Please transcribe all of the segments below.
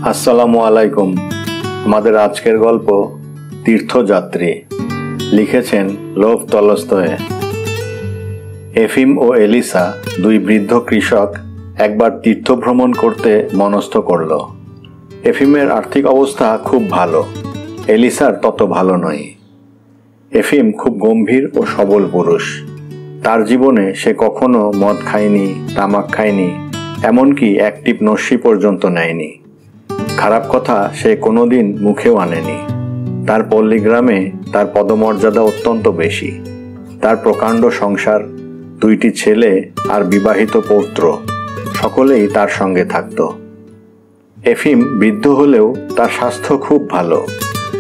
আসসালামু আলাইকুম। আমাদের আজকের গল্প তীর্থযাত্রী। লিখেছেন লোভ তলস্তয়ে। এফিম ও এলিসা, দুই বৃদ্ধ কৃষক, একবার তীর্থ ভ্রমণ করতে মনস্থ করল। এফিমের আর্থিক অবস্থা খুব ভালো, এলিসার তত ভালো নয়। এফিম খুব গম্ভীর ও সবল পুরুষ। তার জীবনে সে কখনো মদ খায়নি, তামাক খায়নি, এমনকি এক টিপ নস্যি পর্যন্ত নেয়নি। খারাপ কথা সে কোনোদিন মুখেও আনেনি। তার পল্লীগ্রামে তার পদমর্যাদা অত্যন্ত বেশি। তার প্রকাণ্ড সংসার, দুইটি ছেলে আর বিবাহিত পৌত্র, সকলেই তার সঙ্গে থাকত। এফিম বৃদ্ধ হলেও তার স্বাস্থ্য খুব ভালো।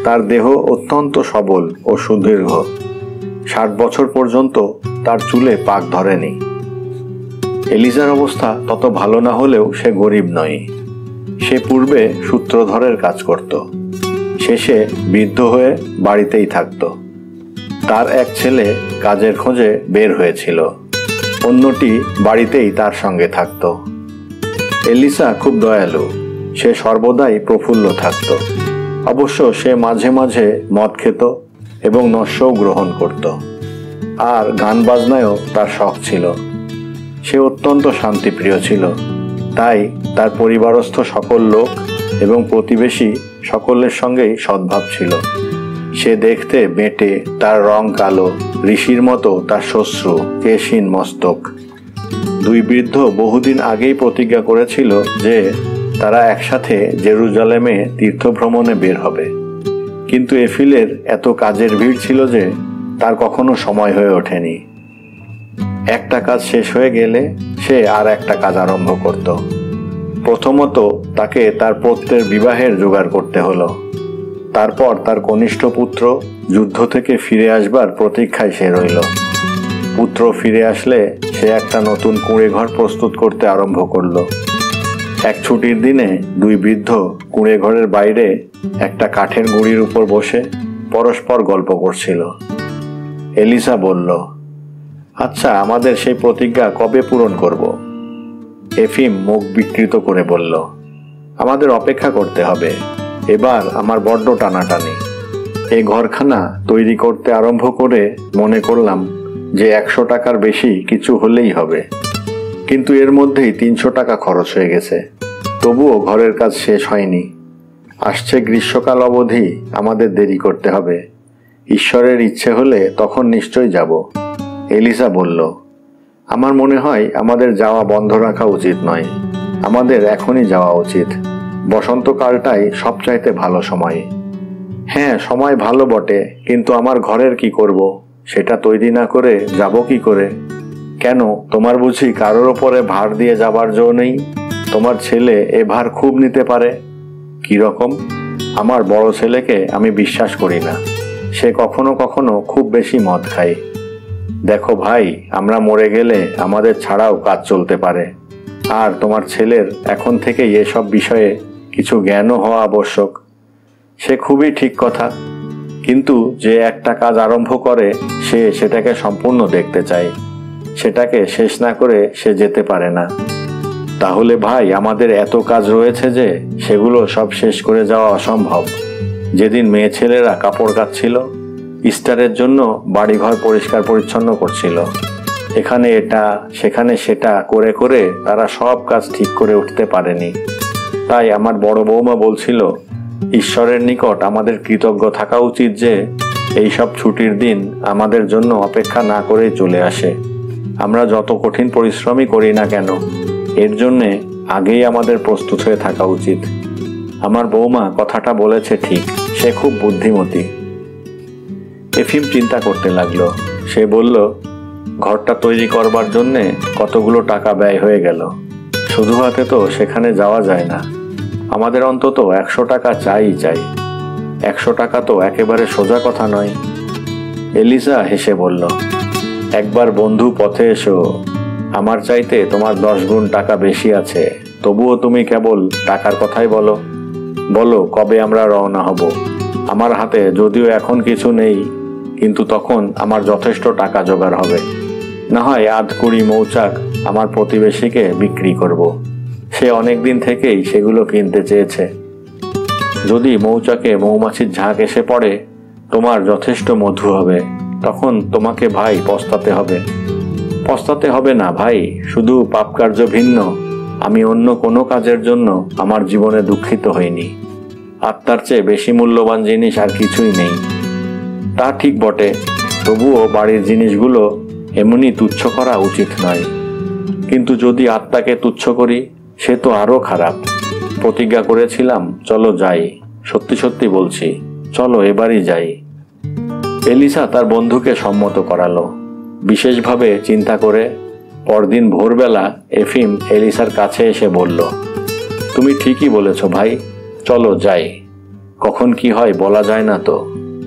তার দেহ অত্যন্ত সবল ও সুদীর্ঘ। 60 বছর পর্যন্ত তার চুলে পাক ধরেনি। এলিজার অবস্থা তত ভালো না হলেও সে গরিব নয়। সে পূর্বে সূত্রধরের কাজ করত। শেষে বৃদ্ধ হয়ে বাড়িতেই থাকত। তার এক ছেলে কাজের খোঁজে বের হয়েছিল, অন্যটি বাড়িতেই তার সঙ্গে থাকত। এলিসা খুব দয়ালু। সে সর্বদাই প্রফুল্ল থাকত। অবশ্য সে মাঝে মাঝে মদ খেত এবং নস্যও গ্রহণ করত। আর গান বাজনায়ও তার শখ ছিল। সে অত্যন্ত শান্তিপ্রিয় ছিল। তাই তার পরিবারস্থ সকল লোক এবং প্রতিবেশী সকলের সঙ্গেই সদ্ভাব ছিল। সে দেখতে বেঁটে, তার রং কালো, ঋষির মতো তার শ্বশ্রু, কেশহীন মস্তক। দুই বৃদ্ধ বহুদিন আগেই প্রতিজ্ঞা করেছিল যে তারা একসাথে জেরুজালেমে তীর্থভ্রমণে বের হবে। কিন্তু এফিলের এত কাজের ভিড় ছিল যে তার কখনো সময় হয়ে ওঠেনি। একটা কাজ শেষ হয়ে গেলে সে আর একটা কাজ আরম্ভ করত। প্রথমত তাকে তার পৌত্রের বিবাহের জোগাড় করতে হলো। তারপর তার কনিষ্ঠ পুত্র যুদ্ধ থেকে ফিরে আসবার প্রতীক্ষায় সে রইল। পুত্র ফিরে আসলে সে একটা নতুন কুঁড়ে ঘর প্রস্তুত করতে আরম্ভ করল। এক ছুটির দিনে দুই বৃদ্ধ কুঁড়ে ঘরের বাইরে একটা কাঠের গুঁড়ির উপর বসে পরস্পর গল্প করছিল। এলিসা বলল, আচ্ছা, আমাদের সেই প্রতিজ্ঞা কবে পূরণ করব? এফিম মুখ বিকৃত করে বলল, আমাদের অপেক্ষা করতে হবে। এবার আমার বড্ড টানাটানি। এই ঘরখানা তৈরি করতে আরম্ভ করে মনে করলাম যে 100 টাকার বেশি কিছু হলেই হবে। কিন্তু এর মধ্যেই 300 টাকা খরচ হয়ে গেছে। তবুও ঘরের কাজ শেষ হয়নি। আসছে গ্রীষ্মকাল অবধি আমাদের দেরি করতে হবে। ঈশ্বরের ইচ্ছে হলে তখন নিশ্চয়ই যাব। এলিসা বলল, আমার মনে হয় আমাদের যাওয়া বন্ধ রাখা উচিত নয়। আমাদের এখনই যাওয়া উচিত। বসন্তকালটাই সবচাইতে ভালো সময়। হ্যাঁ, সময় ভালো বটে, কিন্তু আমার ঘরের কি করব? সেটা তৈরি না করে যাব কি করে? কেন, তোমার বুঝি কারোর ওপরে ভার দিয়ে যাবার জো নেই? তোমার ছেলে এ ভার খুব নিতে পারে। কি রকম? আমার বড় ছেলেকে আমি বিশ্বাস করি না। সে কখনো কখনো খুব বেশি মদ খায়। দেখো ভাই, আমরা মরে গেলে আমাদের ছাড়াও কাজ চলতে পারে। আর তোমার ছেলের এখন থেকে এসব বিষয়ে কিছু জ্ঞানও হওয়া আবশ্যক। সে খুবই ঠিক কথা, কিন্তু যে একটা কাজ আরম্ভ করে সে সেটাকে সম্পূর্ণ দেখতে চায়। সেটাকে শেষ না করে সে যেতে পারে না। তাহলে ভাই, আমাদের এত কাজ রয়েছে যে সেগুলো সব শেষ করে যাওয়া অসম্ভব। যেদিন মেয়ে ছেলেরা কাপড় কাচ্ছিল, ইস্টারের জন্য বাড়িঘর পরিষ্কার পরিচ্ছন্ন করছিল, এখানে এটা সেখানে সেটা করে করে তারা সব কাজ ঠিক করে উঠতে পারেনি। তাই আমার বড় বৌমা বলছিল, ঈশ্বরের নিকট আমাদের কৃতজ্ঞ থাকা উচিত যে এই সব ছুটির দিন আমাদের জন্য অপেক্ষা না করেই চলে আসে। আমরা যত কঠিন পরিশ্রমই করি না কেন, এর জন্যে আগেই আমাদের প্রস্তুত হয়ে থাকা উচিত। আমার বৌমা কথাটা বলেছে ঠিক। সে খুব বুদ্ধিমতী। এফিম চিন্তা করতে লাগলো। সে বলল, ঘরটা তৈরি করবার জন্যে কতগুলো টাকা ব্যয় হয়ে গেল। শুধু হাতে তো সেখানে যাওয়া যায় না। আমাদের অন্তত 100 টাকা চাই। 100 টাকা তো একেবারে সোজা কথা নয়। এলিসা হেসে বলল, একবার বন্ধু পথে এসো। আমার চাইতে তোমার 10 গুণ টাকা বেশি আছে, তবুও তুমি কেবল টাকার কথাই বলো। বলো কবে আমরা রওনা হব। আমার হাতে যদিও এখন কিছু নেই, কিন্তু তখন আমার যথেষ্ট টাকা জোগাড় হবে। না হয় 8-20 মৌচাক আমার প্রতিবেশীকে বিক্রি করব। সে অনেক দিন থেকেই সেগুলো কিনতে চেয়েছে, যদি মৌচাকে মৌমাছির ঝাঁক এসে পড়ে তোমার যথেষ্ট মধু হবে, তখন তোমাকে ভাই পস্তাতে হবে। পস্তাতে হবে না ভাই, শুধু পাপকার্য ভিন্ন। আমি অন্য কোনো কাজের জন্য আমার জীবনে দুঃখিত হইনি। আত্মার চেয়ে বেশি মূল্যবান জিনিস আর কিছুই নেই। তা ঠিক বটে, তবুও বাড়ির জিনিসগুলো এমনি তুচ্ছ করা উচিত নয়। কিন্তু যদি আত্মাকে তুচ্ছ করি সে তো আরও খারাপ। প্রতিজ্ঞা করেছিলাম, চলো যাই। সত্যি সত্যি বলছি, চলো এবারই যাই। এলিসা তার বন্ধুকে সম্মত করালো। বিশেষভাবে চিন্তা করে পরদিন ভোরবেলা এফিম এলিসার কাছে এসে বলল, তুমি ঠিকই বলেছ ভাই, চলো যাই। কখন কি হয় বলা যায় না তো।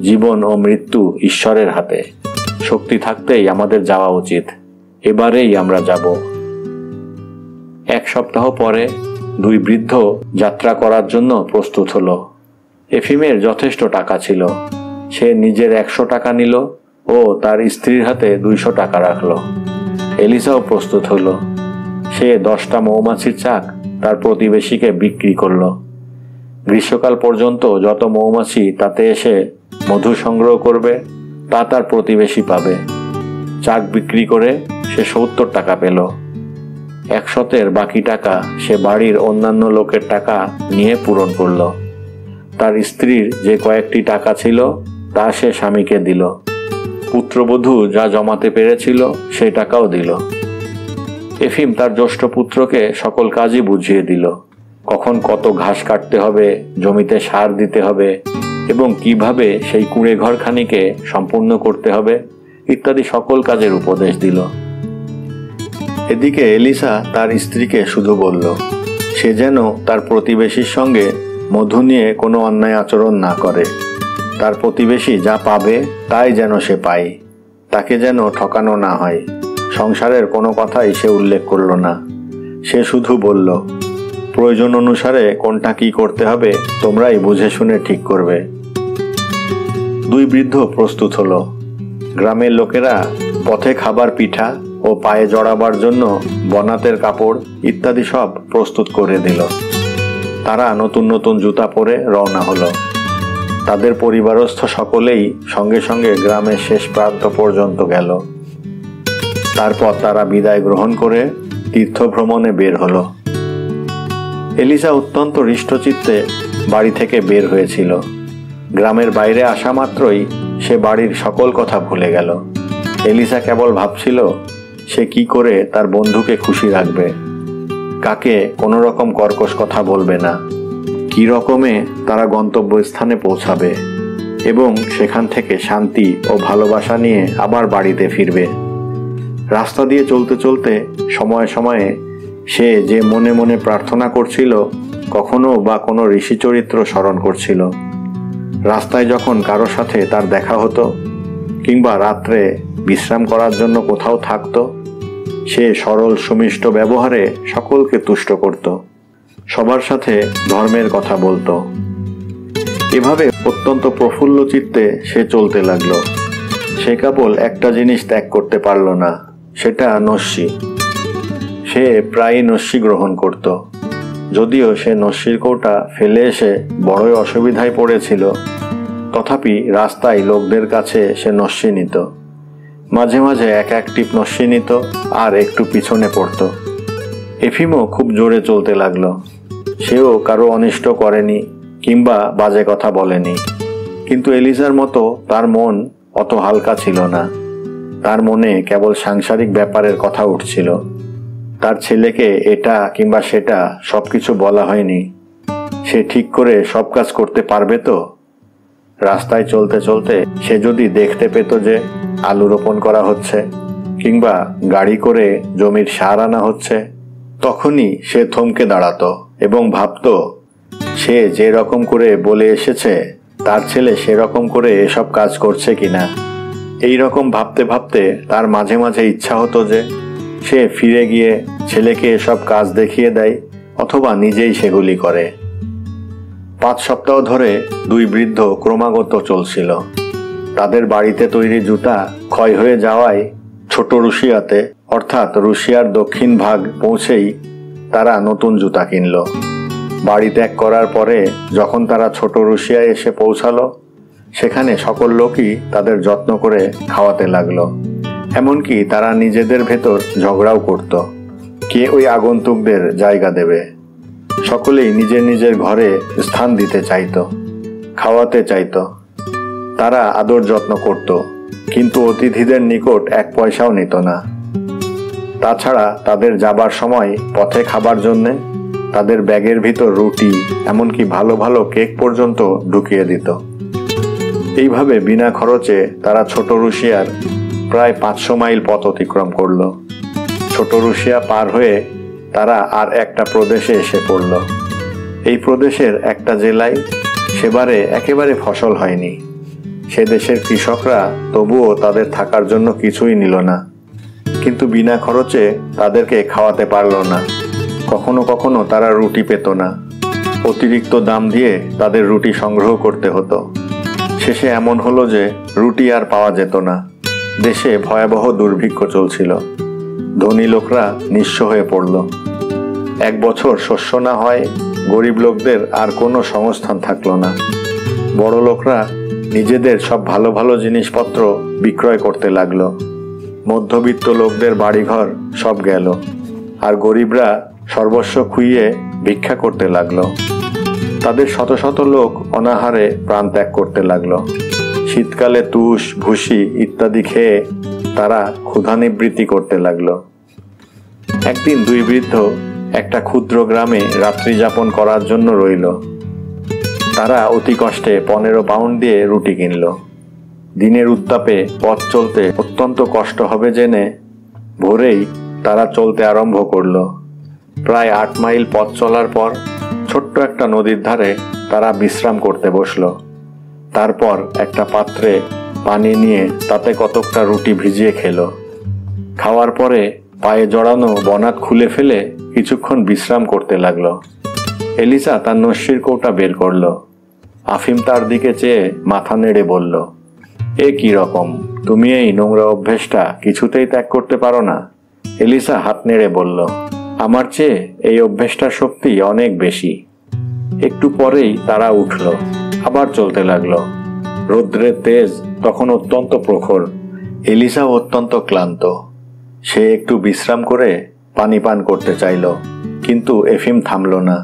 জীবন ও মৃত্যু ঈশ্বরের হাতে। শক্তি থাকতেই আমাদের যাওয়া উচিত। এবারেই আমরা যাব। এক সপ্তাহ পরে দুই বৃদ্ধ যাত্রা করার জন্য প্রস্তুত হলো। এফিমের যথেষ্ট টাকা ছিল। সে নিজের 100 টাকা নিল ও তার স্ত্রীর হাতে 200 টাকা রাখলো। এলিসাও প্রস্তুত হলো। সে 10টা মৌমাছির চাক তার প্রতিবেশীকে বিক্রি করলো। গ্রীষ্মকাল পর্যন্ত যত মৌমাছি তাতে এসে মধু সংগ্রহ করবে তা তার প্রতিবেশী পাবে। চাক বিক্রি করে সে 70 টাকা পেল। 100-এর বাকি টাকা সে বাড়ির অন্যান্য লোকের টাকা নিয়ে পূরণ করল। তার স্ত্রীর যে কয়েকটি টাকা ছিল তা সে স্বামীকে দিল। পুত্রবধূ যা জমাতে পেরেছিল সেই টাকাও দিল। এফিম তার জ্যেষ্ঠ পুত্রকে সকল কাজই বুঝিয়ে দিল। কখন কত ঘাস কাটতে হবে, জমিতে সার দিতে হবে এবং কিভাবে সেই কুঁড়ে ঘরখানিকে সম্পূর্ণ করতে হবে ইত্যাদি সকল কাজের উপদেশ দিল। এদিকে এলিসা তার স্ত্রীকে শুধু বলল, সে যেন তার প্রতিবেশীর সঙ্গে মধু নিয়ে কোনো অন্যায় আচরণ না করে। তার প্রতিবেশী যা পাবে তাই যেন সে পায়। তাকে যেন ঠকানো না হয়। সংসারের কোনো কথাই সে উল্লেখ করল না। সে শুধু বলল, প্রয়োজন অনুসারে কোনটা কি করতে হবে তোমরাই বুঝে শুনে ঠিক করবে। দুই বৃদ্ধ প্রস্তুত হলো। গ্রামের লোকেরা পথে খাবার পিঠা ও পায়ে জড়াবার জন্য বনাতের কাপড় ইত্যাদি সব প্রস্তুত করে দিল। তারা নতুন নতুন জুতা পরে রওনা হলো। তাদের পরিবারস্থ সকলেই সঙ্গে সঙ্গে গ্রামের শেষ প্রান্ত পর্যন্ত গেল। তারপর তারা বিদায় গ্রহণ করে তীর্থ ভ্রমণে বের হলো। এলিসা অত্যন্ত হৃষ্টচিত্তে বাড়ি থেকে বের হয়েছিল। গ্রামের বাইরে আসা মাত্রই সে বাড়ির সকল কথা ভুলে গেল। এলিসা কেবল ভাবছিল সে কি করে তার বন্ধুকে খুশি রাখবে, কাকে কোনো রকম কর্কশ কথা বলবে না, কি রকমে তারা গন্তব্যস্থানে পৌঁছাবে এবং সেখান থেকে শান্তি ও ভালোবাসা নিয়ে আবার বাড়িতে ফিরবে। রাস্তা দিয়ে চলতে চলতে সময়ে সময়ে সে যে মনে মনে প্রার্থনা করছিল, কখনো বা কোনো ঋষি চরিত্র স্মরণ করছিল। রাস্তায় যখন কারো সাথে তার দেখা হতো কিংবা রাত্রে বিশ্রাম করার জন্য কোথাও থাকতো, সে সরল সুমিষ্ট ব্যবহারে সকলকে তুষ্ট করত, সবার সাথে ধর্মের কথা বলতো। এভাবে অত্যন্ত প্রফুল্ল চিত্তে সে চলতে লাগলো। সে কেবল একটা জিনিস ত্যাগ করতে পারল না, সেটা নস্যি। সে প্রায়ই নস্যি গ্রহণ করত। যদিও সে নস্যির কৌটা ফেলে এসে বড়ই অসুবিধায় পড়েছিল, তথাপি রাস্তায় লোকদের কাছে সে নস্যি নিত। মাঝে মাঝে এক টিপ নস্যি নিত আর একটু পিছনে পড়ত। এফিমও খুব জোরে চলতে লাগলো। সেও কারো অনিষ্ট করেনি কিংবা বাজে কথা বলেনি। কিন্তু এলিসার মতো তার মন অত হালকা ছিল না। তার মনে কেবল সাংসারিক ব্যাপারের কথা উঠছিল। তার ছেলেকে এটা কিংবা সেটা সবকিছু বলা হয়নি। সে ঠিক করে সব কাজ করতে পারবে তো? রাস্তায় চলতে চলতে সে যদি দেখতে পেত যে আলু রোপণ করা হচ্ছে কিংবা গাড়ি করে জমির সার আনা হচ্ছে, তখনই সে থমকে দাঁড়াতো এবং ভাবত, সে যে রকম করে বলে এসেছে তার ছেলে সেরকম করে এসব কাজ করছে কিনা। এই রকম ভাবতে ভাবতে তার মাঝে মাঝে ইচ্ছা হতো যে সে ফিরে গিয়ে ছেলেকে এসব কাজ দেখিয়ে দেয় অথবা নিজেই সেগুলি করে। 5 সপ্তাহ ধরে দুই বৃদ্ধ ক্রমাগত চলছিল। তাদের বাড়িতে তৈরি জুতা ক্ষয় হয়ে যাওয়ায় ছোট রুশিয়াতে অর্থাৎ রুশিয়ার দক্ষিণ ভাগ পৌঁছেই তারা নতুন জুতা কিনল। বাড়ি ত্যাগ করার পরে যখন তারা ছোট রুশিয়ায় এসে পৌঁছালো, সেখানে সকল লোকই তাদের যত্ন করে খাওয়াতে লাগলো। এমনকি তারা নিজেদের ভেতর ঝগড়াও করত, কে ওই আগন্তুকদের জায়গা দেবে। সকলেই নিজের নিজের ঘরে স্থান দিতে চাইতো, খাওয়াতে চাইতো। তারা আদর যত্ন করত, কিন্তু অতিথিদের নিকট এক পয়সাও নিত না। তাছাড়া তাদের যাবার সময় পথে খাবার জন্যে তাদের ব্যাগের ভিতর রুটি, এমনকি ভালো ভালো কেক পর্যন্ত ঢুকিয়ে দিত। এইভাবে বিনা খরচে তারা ছোট রুশিয়ার প্রায় 500 মাইল পথ অতিক্রম করল। ছোট রুশিয়া পার হয়ে তারা আর একটা প্রদেশে এসে পড়ল। এই প্রদেশের একটা জেলায় সেবারে একেবারে ফসল হয়নি। সে দেশের কৃষকরা তবুও তাদের থাকার জন্য কিছুই নিল না, কিন্তু বিনা খরচে তাদেরকে খাওয়াতে পারল না। কখনো কখনো তারা রুটি পেত না, অতিরিক্ত দাম দিয়ে তাদের রুটি সংগ্রহ করতে হতো। শেষে এমন হলো যে রুটি আর পাওয়া যেত না। দেশে ভয়াবহ দুর্ভিক্ষ চলছিল। ধনী লোকরা নিঃস্ব হয়ে পড়ল। 1 বছর শস্য না হয় গরিব লোকদের আর কোনো সংস্থান থাকলো না। বড় লোকরা নিজেদের সব ভালো ভালো জিনিসপত্র বিক্রয় করতে লাগলো। মধ্যবিত্ত লোকদের বাড়িঘর সব গেল, আর গরিবরা সর্বস্ব খুইয়ে ভিক্ষা করতে লাগলো। তাদের শত শত লোক অনাহারে প্রাণ ত্যাগ করতে লাগলো। শীতকালে তুষ, ভুসি ইত্যাদি খেয়ে তারা ক্ষুধানিবৃত্তি করতে লাগলো। একদিন 2 বৃদ্ধ একটা ক্ষুদ্র গ্রামে রাত্রি যাপন করার জন্য রইল। তারা অতি কষ্টে 15 পাউন্ড দিয়ে রুটি কিনল। দিনের উত্তাপে পথ চলতে অত্যন্ত কষ্ট হবে জেনে ভোরেই তারা চলতে আরম্ভ করল। প্রায় 8 মাইল পথ চলার পর ছোট্ট একটা নদীর ধারে তারা বিশ্রাম করতে বসল। তারপর একটা পাত্রে পানি নিয়ে তাতে কতকটা রুটি ভিজিয়ে খেল। খাওয়ার পরে পায়ে জড়ানো বনাত খুলে ফেলে কিছুক্ষণ বিশ্রাম করতে লাগলো। এলিসা তার নস্যির কৌটা বের করল। আফিম তার দিকে চেয়ে মাথা নেড়ে বলল, এ কি রকম? তুমি এই নোংরা অভ্যেসটা কিছুতেই ত্যাগ করতে পারো না? এলিসা হাত নেড়ে বলল, আমার চেয়ে এই অভ্যেসটার শক্তি অনেক বেশি। একটু পরেই তারা উঠল, আবার চলতে লাগলো। রৌদ্রের তেজ তখন অত্যন্ত প্রখর। এলিসা অত্যন্ত ক্লান্ত। সে একটু বিশ্রাম করে পানি পান করতে চাইল, কিন্তু এফিম থামল না।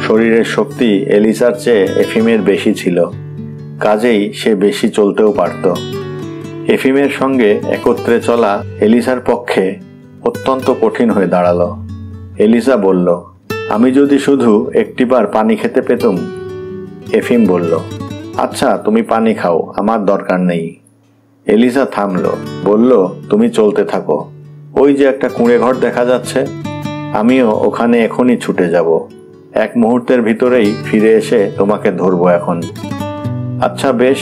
শরীরের শক্তি এলিসার চেয়ে এফিমের বেশি ছিল, কাজেই সে বেশি চলতেও পারত। এফিমের সঙ্গে একত্রে চলা এলিসার পক্ষে অত্যন্ত কঠিন হয়ে দাঁড়ালো। এলিসা বলল, আমি যদি শুধু একটিবার পানি খেতে পেতুম। এফিম বলল, আচ্ছা তুমি পানি খাও, আমার দরকার নেই। এলিসা থামল, বলল, তুমি চলতে থাকো। ওই যে একটা কুঁড়ে ঘর দেখা যাচ্ছে, আমিও ওখানে এখনই ছুটে যাব। 1 মুহূর্তের ভিতরেই ফিরে এসে তোমাকে ধরবো এখন। আচ্ছা বেশ,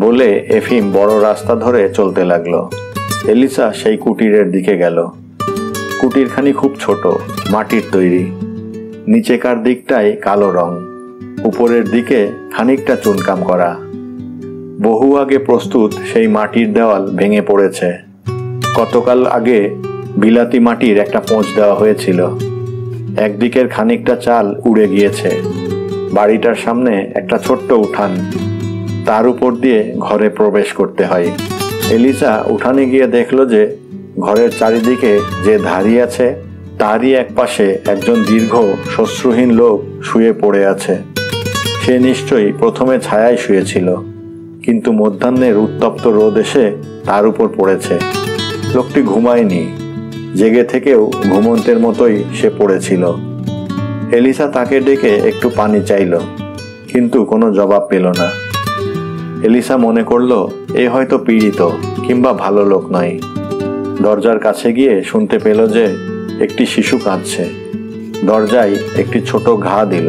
বলে এফিম বড় রাস্তা ধরে চলতে লাগলো। এলিসা সেই কুটিরের দিকে গেল। কুটিরখানি খুব ছোট, মাটির তৈরি। নিচেকার দিকটায় কালো রং, উপরের দিকে খানিকটা চুনকাম করা। বহু আগে প্রস্তুত সেই মাটির দেওয়াল ভেঙে পড়েছে। কতকাল আগে বিলাতি মাটির একটা পোঁচ দেওয়া হয়েছিল। একদিকের খানিকটা চাল উড়ে গিয়েছে। বাড়িটার সামনে একটা ছোট্ট উঠান, তার উপর দিয়ে ঘরে প্রবেশ করতে হয়। এলিসা উঠানে গিয়ে দেখল যে ঘরের চারিদিকে যে ধাড়ি আছে তারই এক পাশে একজন দীর্ঘ শ্বশ্রুহীন লোক শুয়ে পড়ে আছে। সে নিশ্চয়ই প্রথমে ছায়ায় শুয়েছিল, কিন্তু মধ্যাহ্নের উত্তপ্ত রোদ এসে তার উপর পড়েছে। লোকটি ঘুমায়নি, জেগে থেকেও ঘুমন্তের মতোই সে পড়েছিল। এলিসা তাকে ডেকে একটু পানি চাইল, কিন্তু কোনো জবাব পেল না। এলিসা মনে করল এ হয়তো পীড়িত কিংবা ভালো লোক নয়। দরজার কাছে গিয়ে শুনতে পেল যে একটি শিশু কাঁদছে। দরজায় একটি ছোট ঘা দিল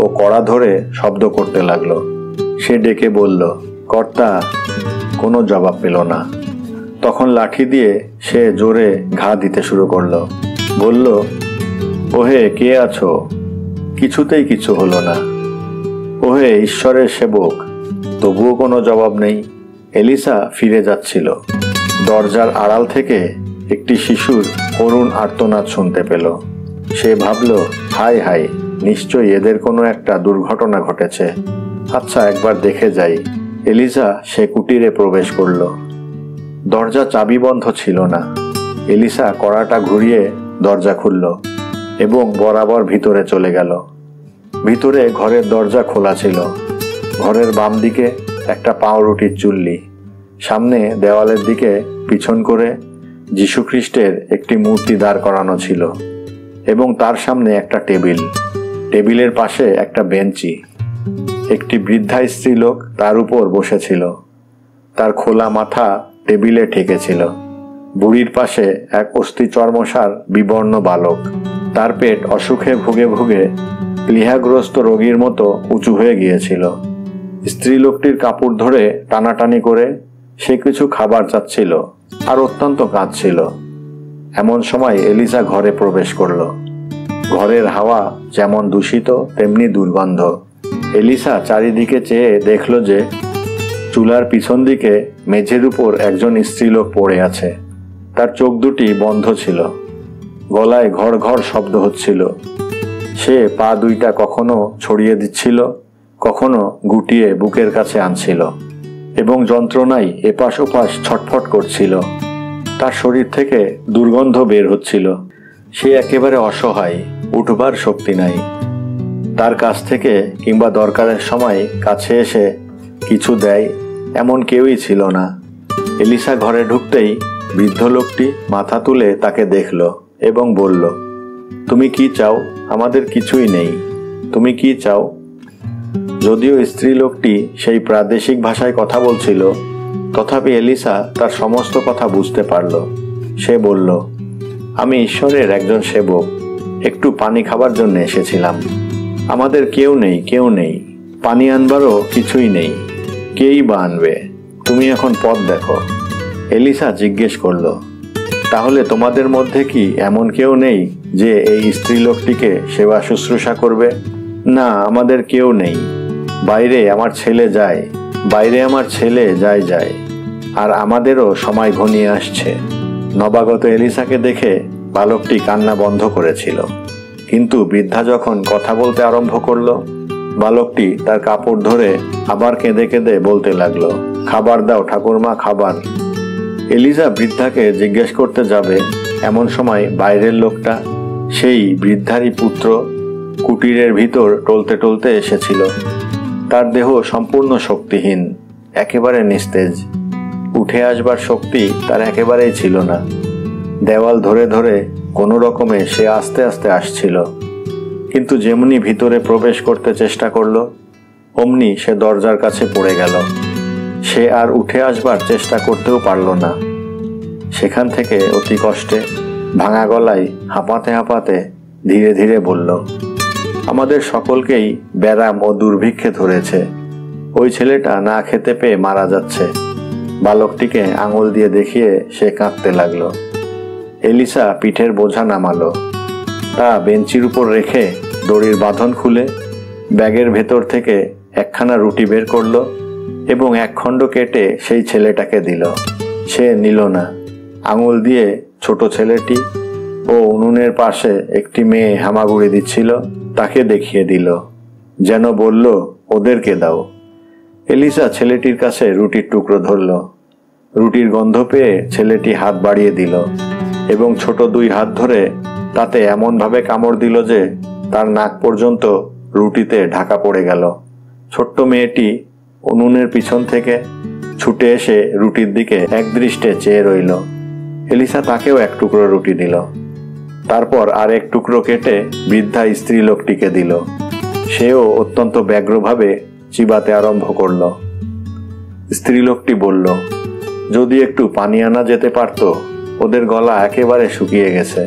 ও কড়া ধরে শব্দ করতে লাগলো। সে ডেকে বলল, কর্তা। কোনো জবাব পেল না। তখন লাঠি দিয়ে সে জোরে ঘা দিতে শুরু করলো। বলল, ওহে কে আছো? কিছুতেই কিছু হলো না। ওহে ঈশ্বরের সেবক, তবুও কোনো জবাব নেই। এলিসা ফিরে যাচ্ছিল। দরজার আড়াল থেকে একটি শিশুর করুণ আর্তনাদ শুনতে পেল। সে ভাবল, হায় হায়, নিশ্চয়ই এদের কোনো একটা দুর্ঘটনা ঘটেছে। আচ্ছা, একবার দেখে যাই। এলিসা সে কুটিরে প্রবেশ করল। দরজা চাবি বন্ধ ছিল না। এলিসা কড়াটা ঘুরিয়ে দরজা খুলল এবং বরাবর ভিতরে চলে গেল। ভিতরে ঘরের দরজা খোলা ছিল। ঘরের বাম দিকে একটা পাউরুটির চুল্লি, সামনে দেওয়ালের দিকে পিছন করে যীশুখ্রিস্টের একটি মূর্তি দাঁড় করানো ছিল এবং তার সামনে একটা টেবিল, টেবিলের পাশে একটা বেঞ্চি। একটি বৃদ্ধা স্ত্রীলোক তার উপর বসেছিল। তার খোলা মাথা টেবিলে ঠেকেছিল। বুড়ির পাশে এক অস্থি চর্মসার বিবর্ণ বালক। তার পেট অসুখে ভুগে ভুগে প্লীহাগ্রস্ত রোগীর মতো উঁচু হয়ে গিয়েছিল। স্ত্রীলোকটির কাপড় ধরে টানাটানি করে সে কিছু খাবার চাচ্ছিল আর অত্যন্ত কাঁদছিল। এমন সময় এলিসা ঘরে প্রবেশ করল। ঘরের হাওয়া যেমন দূষিত তেমনি দুর্গন্ধ। এলিসা চারিদিকে চেয়ে দেখল যে চুলার পিছন দিকে মেঝের উপর একজন স্ত্রীলোক পড়ে আছে। তার চোখ দুটি বন্ধ ছিল। গলায় ঘড় ঘড় শব্দ হচ্ছিল। সে পা দুইটা কখনো ছড়িয়ে দিচ্ছিল, কখনো গুটিয়ে বুকের কাছে আনছিল এবং যন্ত্রণায় এপাশ ওপাশ ছটফট করছিল। তার শরীর থেকে দুর্গন্ধ বের হচ্ছিল। সে একেবারে অসহায়, উঠবার শক্তি নাই। তার কাছ থেকে কিংবা দরকারের সময় কাছে এসে কিছু দেয় এমন কেউই ছিল না। এলিসা ঘরে ঢুকতেই বৃদ্ধ লোকটি মাথা তুলে তাকে দেখল এবং বলল, তুমি কি চাও? আমাদের কিছুই নেই, তুমি কি চাও? যদিও স্ত্রী লোকটি সেই প্রাদেশিক ভাষায় কথা বলছিল, তথাপি এলিসা তার সমস্ত কথা বুঝতে পারল। সে বলল, আমি ঈশ্বরের একজন সেবক, একটু পানি খাবার জন্য এসেছিলাম। আমাদের কেউ নেই, কেউ নেই, পানি আনবারও কিছুই নেই, কেই বা আনবে? তুমি এখন পথ দেখো। এলিসা জিজ্ঞেস করল, তাহলে তোমাদের মধ্যে কি এমন কেউ নেই যে এই স্ত্রীলোকটিকে সেবা শুশ্রূষা করবে? না, আমাদের কেউ নেই। বাইরে আমার ছেলে যায়, বাইরে আমার ছেলে যায়, আর আমাদেরও সময় ঘনিয়ে আসছে। নবাগত এলিসাকে দেখে বালকটি কান্না বন্ধ করেছিল, কিন্তু বৃদ্ধা যখন কথা বলতে আরম্ভ করল, বালকটি তার কাপড় ধরে আবার কেঁদে কেঁদে বলতে লাগলো, খাবার দাও ঠাকুরমা, খাবার। এলিসা বৃদ্ধাকে জিজ্ঞেস করতে যাবে, এমন সময় বাইরের লোকটা, সেই বৃদ্ধারই পুত্র, কুটিরের ভিতর টলতে টলতে এসেছিল। তার দেহ সম্পূর্ণ শক্তিহীন, একেবারে নিস্তেজ। উঠে আসবার শক্তি তার একেবারেই ছিল না। দেওয়াল ধরে ধরে কোনো রকমে সে আস্তে আস্তে আসছিল, কিন্তু যেমনি ভিতরে প্রবেশ করতে চেষ্টা করল, অমনি সে দরজার কাছে পড়ে গেল। সে আর উঠে আসবার চেষ্টা করতেও পারল না। সেখান থেকে অতি কষ্টে ভাঙা গলায় হাঁপাতে হাঁপাতে ধীরে ধীরে বলল, আমাদের সকলকেই ব্যারাম ও দুর্ভিক্ষে ধরেছে। ওই ছেলেটা না খেতে পেয়ে মারা যাচ্ছে। বালকটিকে আঙুল দিয়ে দেখিয়ে সে কাঁদতে লাগলো। এলিসা পিঠের বোঝা নামালো, তা বেঞ্চির উপর রেখে দড়ির বাঁধন খুলে ব্যাগের ভেতর থেকে একখানা রুটি বের করলো এবং এক খণ্ড কেটে সেই ছেলেটাকে দিল। সে নিল না। আঙুল দিয়ে ছোট ছেলেটি ও উনুনের পাশে একটি মেয়ে হামাগুড়ি দিচ্ছিল তাকে দেখিয়ে দিল, যেন বলল, ওদেরকে দাও। এলিসা ছেলেটির কাছে রুটির টুকরো ধরল। রুটির গন্ধ পেয়ে ছেলেটি হাত বাড়িয়ে দিল এবং ছোট দুই হাত ধরে তাতে এমনভাবে কামড় দিল যে তার নাক পর্যন্ত রুটিতে ঢাকা পড়ে গেল। ছোট্ট মেয়েটি উনুনের পিছন থেকে ছুটে এসে রুটির দিকে একদৃষ্টে চেয়ে রইল। এলিসা তাকেও এক টুকরো রুটি দিল। তারপর আর এক টুকরো কেটে বৃদ্ধা স্ত্রী লোকটিকে দিল। সেও অত্যন্ত ব্যগ্রভাবে চিবাতে আরম্ভ করল। স্ত্রীলোকটি বলল, যদি একটু পানি আনা যেতে পারত, ওদের গলা একেবারে শুকিয়ে গেছে।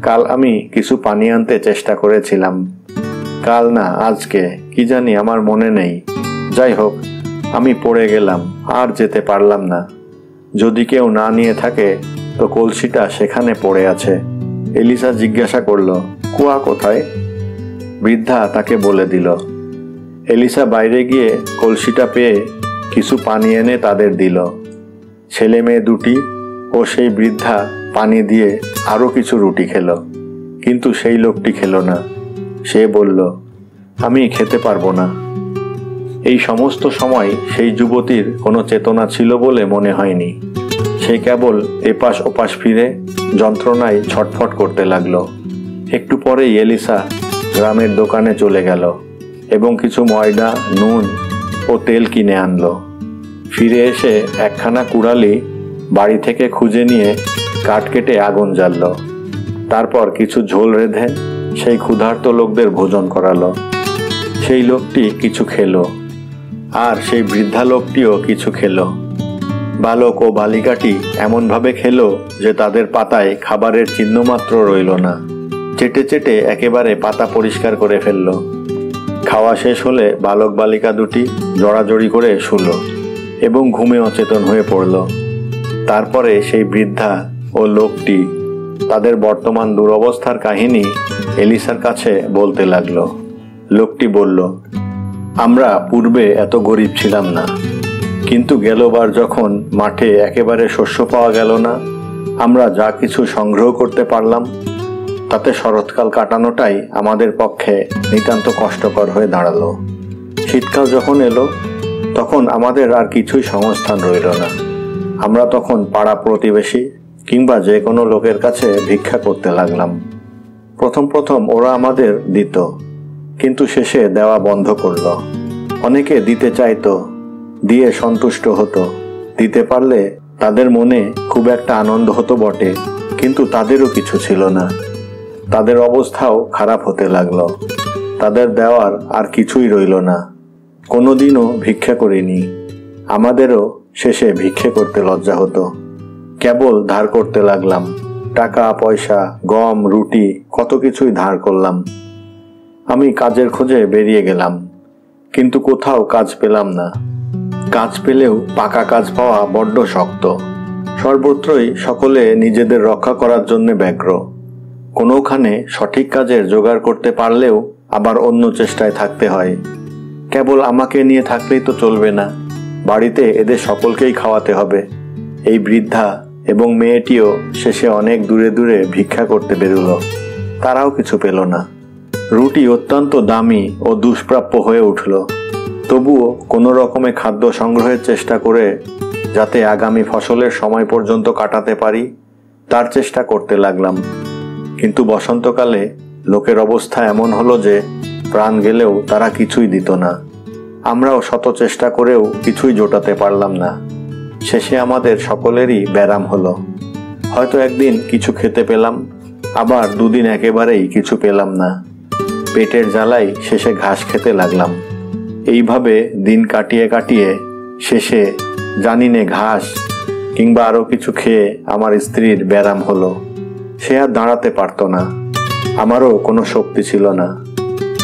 কাল আমি কিছু পানি আনতে চেষ্টা করেছিলাম, কাল না আজকে, কি জানি আমার মনে নেই। যাই হোক, আমি পড়ে গেলাম, আর যেতে পারলাম না। যদি কেউ না নিয়ে থাকে তো কলসিটা সেখানে পড়ে আছে। এলিসা জিজ্ঞাসা করল, কুয়া কোথায়? বৃদ্ধা তাকে বলে দিল। এলিসা বাইরে গিয়ে কলসিটা পেয়ে কিছু পানি এনে তাদের দিল। ছেলে মেয়ে দুটি ও সেই বৃদ্ধা পানি দিয়ে আরও কিছু রুটি খেল, কিন্তু সেই লোকটি খেল না। সে বলল, আমি খেতে পারবো না। এই সমস্ত সময় সেই যুবতীর কোনো চেতনা ছিল বলে মনে হয়নি। সে কেবল এপাশ ওপাশ ফিরে যন্ত্রণায় ছটফট করতে লাগলো। একটু পরেই এলিসা গ্রামের দোকানে চলে গেল এবং কিছু ময়দা, নুন ও তেল কিনে আনলো। ফিরে এসে একখানা কুড়ালি বাড়ি থেকে খুঁজে নিয়ে কাঠ কেটে আগুন জ্বালল। তারপর কিছু ঝোল রেঁধে সেই ক্ষুধার্ত লোকদের ভোজন করালো। সেই লোকটি কিছু খেলো, আর সেই বৃদ্ধা লোকটিও কিছু খেলো। বালক ও বালিকাটি এমনভাবে খেলো যে তাদের পাতায় খাবারের চিহ্নমাত্র রইল না। চেটে চেটে একেবারে পাতা পরিষ্কার করে ফেলল। খাওয়া শেষ হলে বালক বালিকা দুটি জড়াজড়ি করে শুলো এবং ঘুমে অচেতন হয়ে পড়ল। তারপরে সেই বৃদ্ধা ও লোকটি তাদের বর্তমান দুরবস্থার কাহিনী এলিসার কাছে বলতে লাগলো। লোকটি বলল, আমরা পূর্বে এত গরিব ছিলাম না, কিন্তু গেলবার যখন মাঠে একেবারে শস্য পাওয়া গেল না, আমরা যা কিছু সংগ্রহ করতে পারলাম তাতে শরৎকাল কাটানোটাই আমাদের পক্ষে নিতান্ত কষ্টকর হয়ে দাঁড়ালো। শীতকাল যখন এলো তখন আমাদের আর কিছুই সংস্থান রইল না। আমরা তখন পাড়া প্রতিবেশী কিংবা যে কোনো লোকের কাছে ভিক্ষা করতে লাগলাম। প্রথম প্রথম ওরা আমাদের দিত, কিন্তু শেষে দেওয়া বন্ধ করলো। অনেকে দিতে চাইতো, দিয়ে সন্তুষ্ট হতো। দিতে পারলে তাদের মনে খুব একটা আনন্দ হতো বটে, কিন্তু তাদেরও কিছু ছিল না। তাদের অবস্থাও খারাপ হতে লাগলো। তাদের দেওয়ার আর কিছুই রইল না। কোনোদিনও ভিক্ষা করিনি। আমাদেরও শেষে ভিক্ষে করতে লজ্জা হতো। কেবল ধার করতে লাগলাম। টাকা পয়সা, গম, রুটি, কত কিছুই ধার করলাম। আমি কাজের খোঁজে বেরিয়ে গেলাম, কিন্তু কোথাও কাজ পেলাম না। কাজ পেলেও পাকা কাজ পাওয়া বড্ড শক্ত। সর্বত্রই সকলে নিজেদের রক্ষা করার জন্য ব্যগ্র। কোনোখানে সঠিক কাজের জোগাড় করতে পারলেও আবার অন্য চেষ্টায় থাকতে হয়। কেবল আমাকে নিয়ে থাকলেই তো চলবে না, বাড়িতে এদের সকলকেই খাওয়াতে হবে। এই বৃদ্ধা এবং মেয়েটিও শেষে অনেক দূরে দূরে ভিক্ষা করতে বেরোল। তারাও কিছু পেল না। রুটি অত্যন্ত দামি ও দুষ্প্রাপ্য হয়ে উঠল। তবুও কোনো রকমে খাদ্য সংগ্রহের চেষ্টা করে যাতে আগামী ফসলের সময় পর্যন্ত কাটাতে পারি তার চেষ্টা করতে লাগলাম। কিন্তু বসন্তকালে লোকের অবস্থা এমন হলো যে প্রাণ গেলেও তারা কিছুই দিত না। আমরাও শত চেষ্টা করেও কিছুই জোটাতে পারলাম না। শেষে আমাদের সকলেরই ব্যারাম হলো। হয়তো একদিন কিছু খেতে পেলাম, আবার দুদিন একেবারেই কিছু পেলাম না। পেটের জ্বালাই শেষে ঘাস খেতে লাগলাম। এইভাবে দিন কাটিয়ে কাটিয়ে শেষে জানি নে ঘাস কিংবা আরও কিছু খেয়ে আমার স্ত্রীর ব্যারাম হলো। সে আর দাঁড়াতে পারত না। আমারও কোনো শক্তি ছিল না।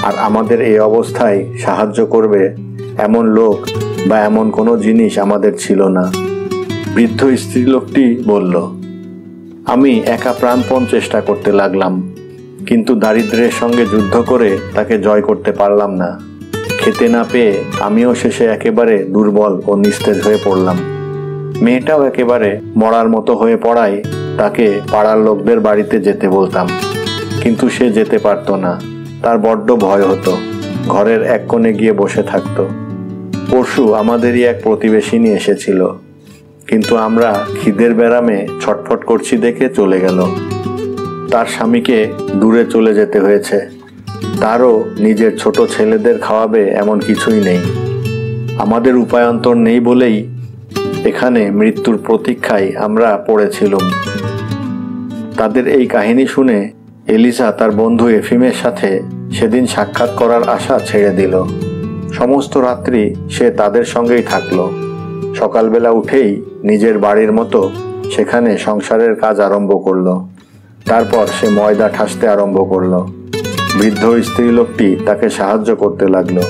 আর আমাদের এই অবস্থায় সাহায্য করবে এমন লোক বা এমন কোনো জিনিস আমাদের ছিল না। বৃদ্ধ স্ত্রীলোকটি বলল, আমি একা প্রাণপণ চেষ্টা করতে লাগলাম, কিন্তু দারিদ্র্যের সঙ্গে যুদ্ধ করে তাকে জয় করতে পারলাম না। খেতে না পেয়ে আমিও শেষে একেবারে দুর্বল ও নিস্তেজ হয়ে পড়লাম। মেয়েটাও একেবারে মরার মতো হয়ে পড়ায় তাকে পাড়ার লোকদের বাড়িতে যেতে বলতাম, কিন্তু সে যেতে পারত না। তার বড্ড ভয় হতো। ঘরের এক কোণে গিয়ে বসে থাকত। পরশু আমাদেরই এক প্রতিবেশিনী এসেছিল, কিন্তু আমরা খিদের ব্যারামে ছটফট করছি দেখে চলে গেল। তার স্বামীকে দূরে চলে যেতে হয়েছে। তারও নিজের ছোট ছেলেদের খাওয়াবে এমন কিছুই নেই। আমাদের উপায়ান্তর নেই বলেই এখানে মৃত্যুর প্রতীক্ষায় আমরা পড়েছিলাম। তাদের এই কাহিনী শুনে এলিসা তার বন্ধু এফিমের সাথে সেদিন সাক্ষাৎ করার আশা ছেড়ে দিল। সমস্ত রাত্রি সে তাদের সঙ্গেই থাকলো। সকালবেলা উঠেই নিজের বাড়ির মতো সেখানে সংসারের কাজ আরম্ভ করলো। তারপর সে ময়দা ঠাসতে আরম্ভ করলো। বৃদ্ধ স্ত্রীলোকটি তাকে সাহায্য করতে লাগলো।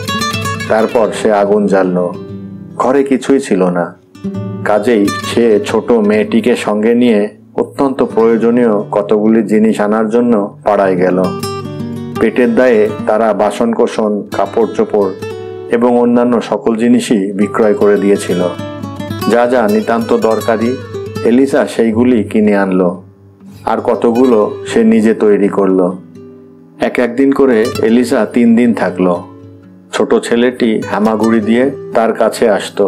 তারপর সে আগুন জ্বাললো। ঘরে কিছুই ছিল না। কাজেই সে ছোট মেয়েটিকে সঙ্গে নিয়ে অত্যন্ত প্রয়োজনীয় কতগুলি জিনিস আনার জন্য পাড়ায় গেল। পেটের দায়ে তারা বাসনকোসন, কাপড় চোপড় এবং অন্যান্য সকল জিনিসই বিক্রয় করে দিয়েছিল। যা যা নিতান্ত দরকারি এলিসা সেইগুলি কিনে আনলো, আর কতগুলো সে নিজে তৈরি করলো। একদিন করে এলিসা 3 দিন থাকলো। ছোট ছেলেটি হামাগুড়ি দিয়ে তার কাছে আসতো।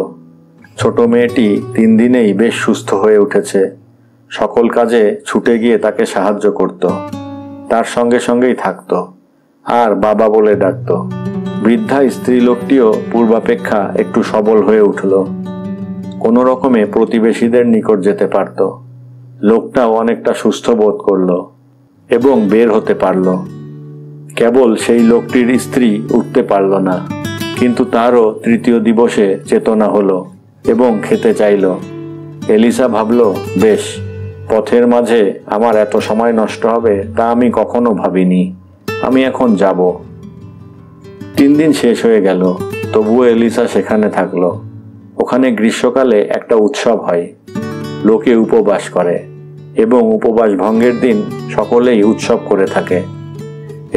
ছোট মেয়েটি 3 দিনেই বেশ সুস্থ হয়ে উঠেছে। সকল কাজে ছুটে গিয়ে তাকে সাহায্য করত, তার সঙ্গে সঙ্গেই থাকতো আর বাবা বলে ডাকত। বৃদ্ধা স্ত্রী লোকটিও পূর্বাপেক্ষা একটু সবল হয়ে উঠল। কোনো রকমে প্রতিবেশীদের নিকট যেতে পারত। লোকটাও অনেকটা সুস্থ বোধ করল এবং বের হতে পারল। কেবল সেই লোকটির স্ত্রী উঠতে পারল না, কিন্তু তারও 3য় দিবসে চেতনা হলো এবং খেতে চাইল। এলিসা ভাবল, বেশ, পথের মাঝে আমার এত সময় নষ্ট হবে তা আমি কখনো ভাবিনি। আমি এখন যাব। 3 দিন শেষ হয়ে গেল, তবুও এলিসা সেখানে থাকলো। ওখানে গ্রীষ্মকালে একটা উৎসব হয়। লোকে উপবাস করে এবং উপবাস ভঙ্গের দিন সকলেই উৎসব করে থাকে।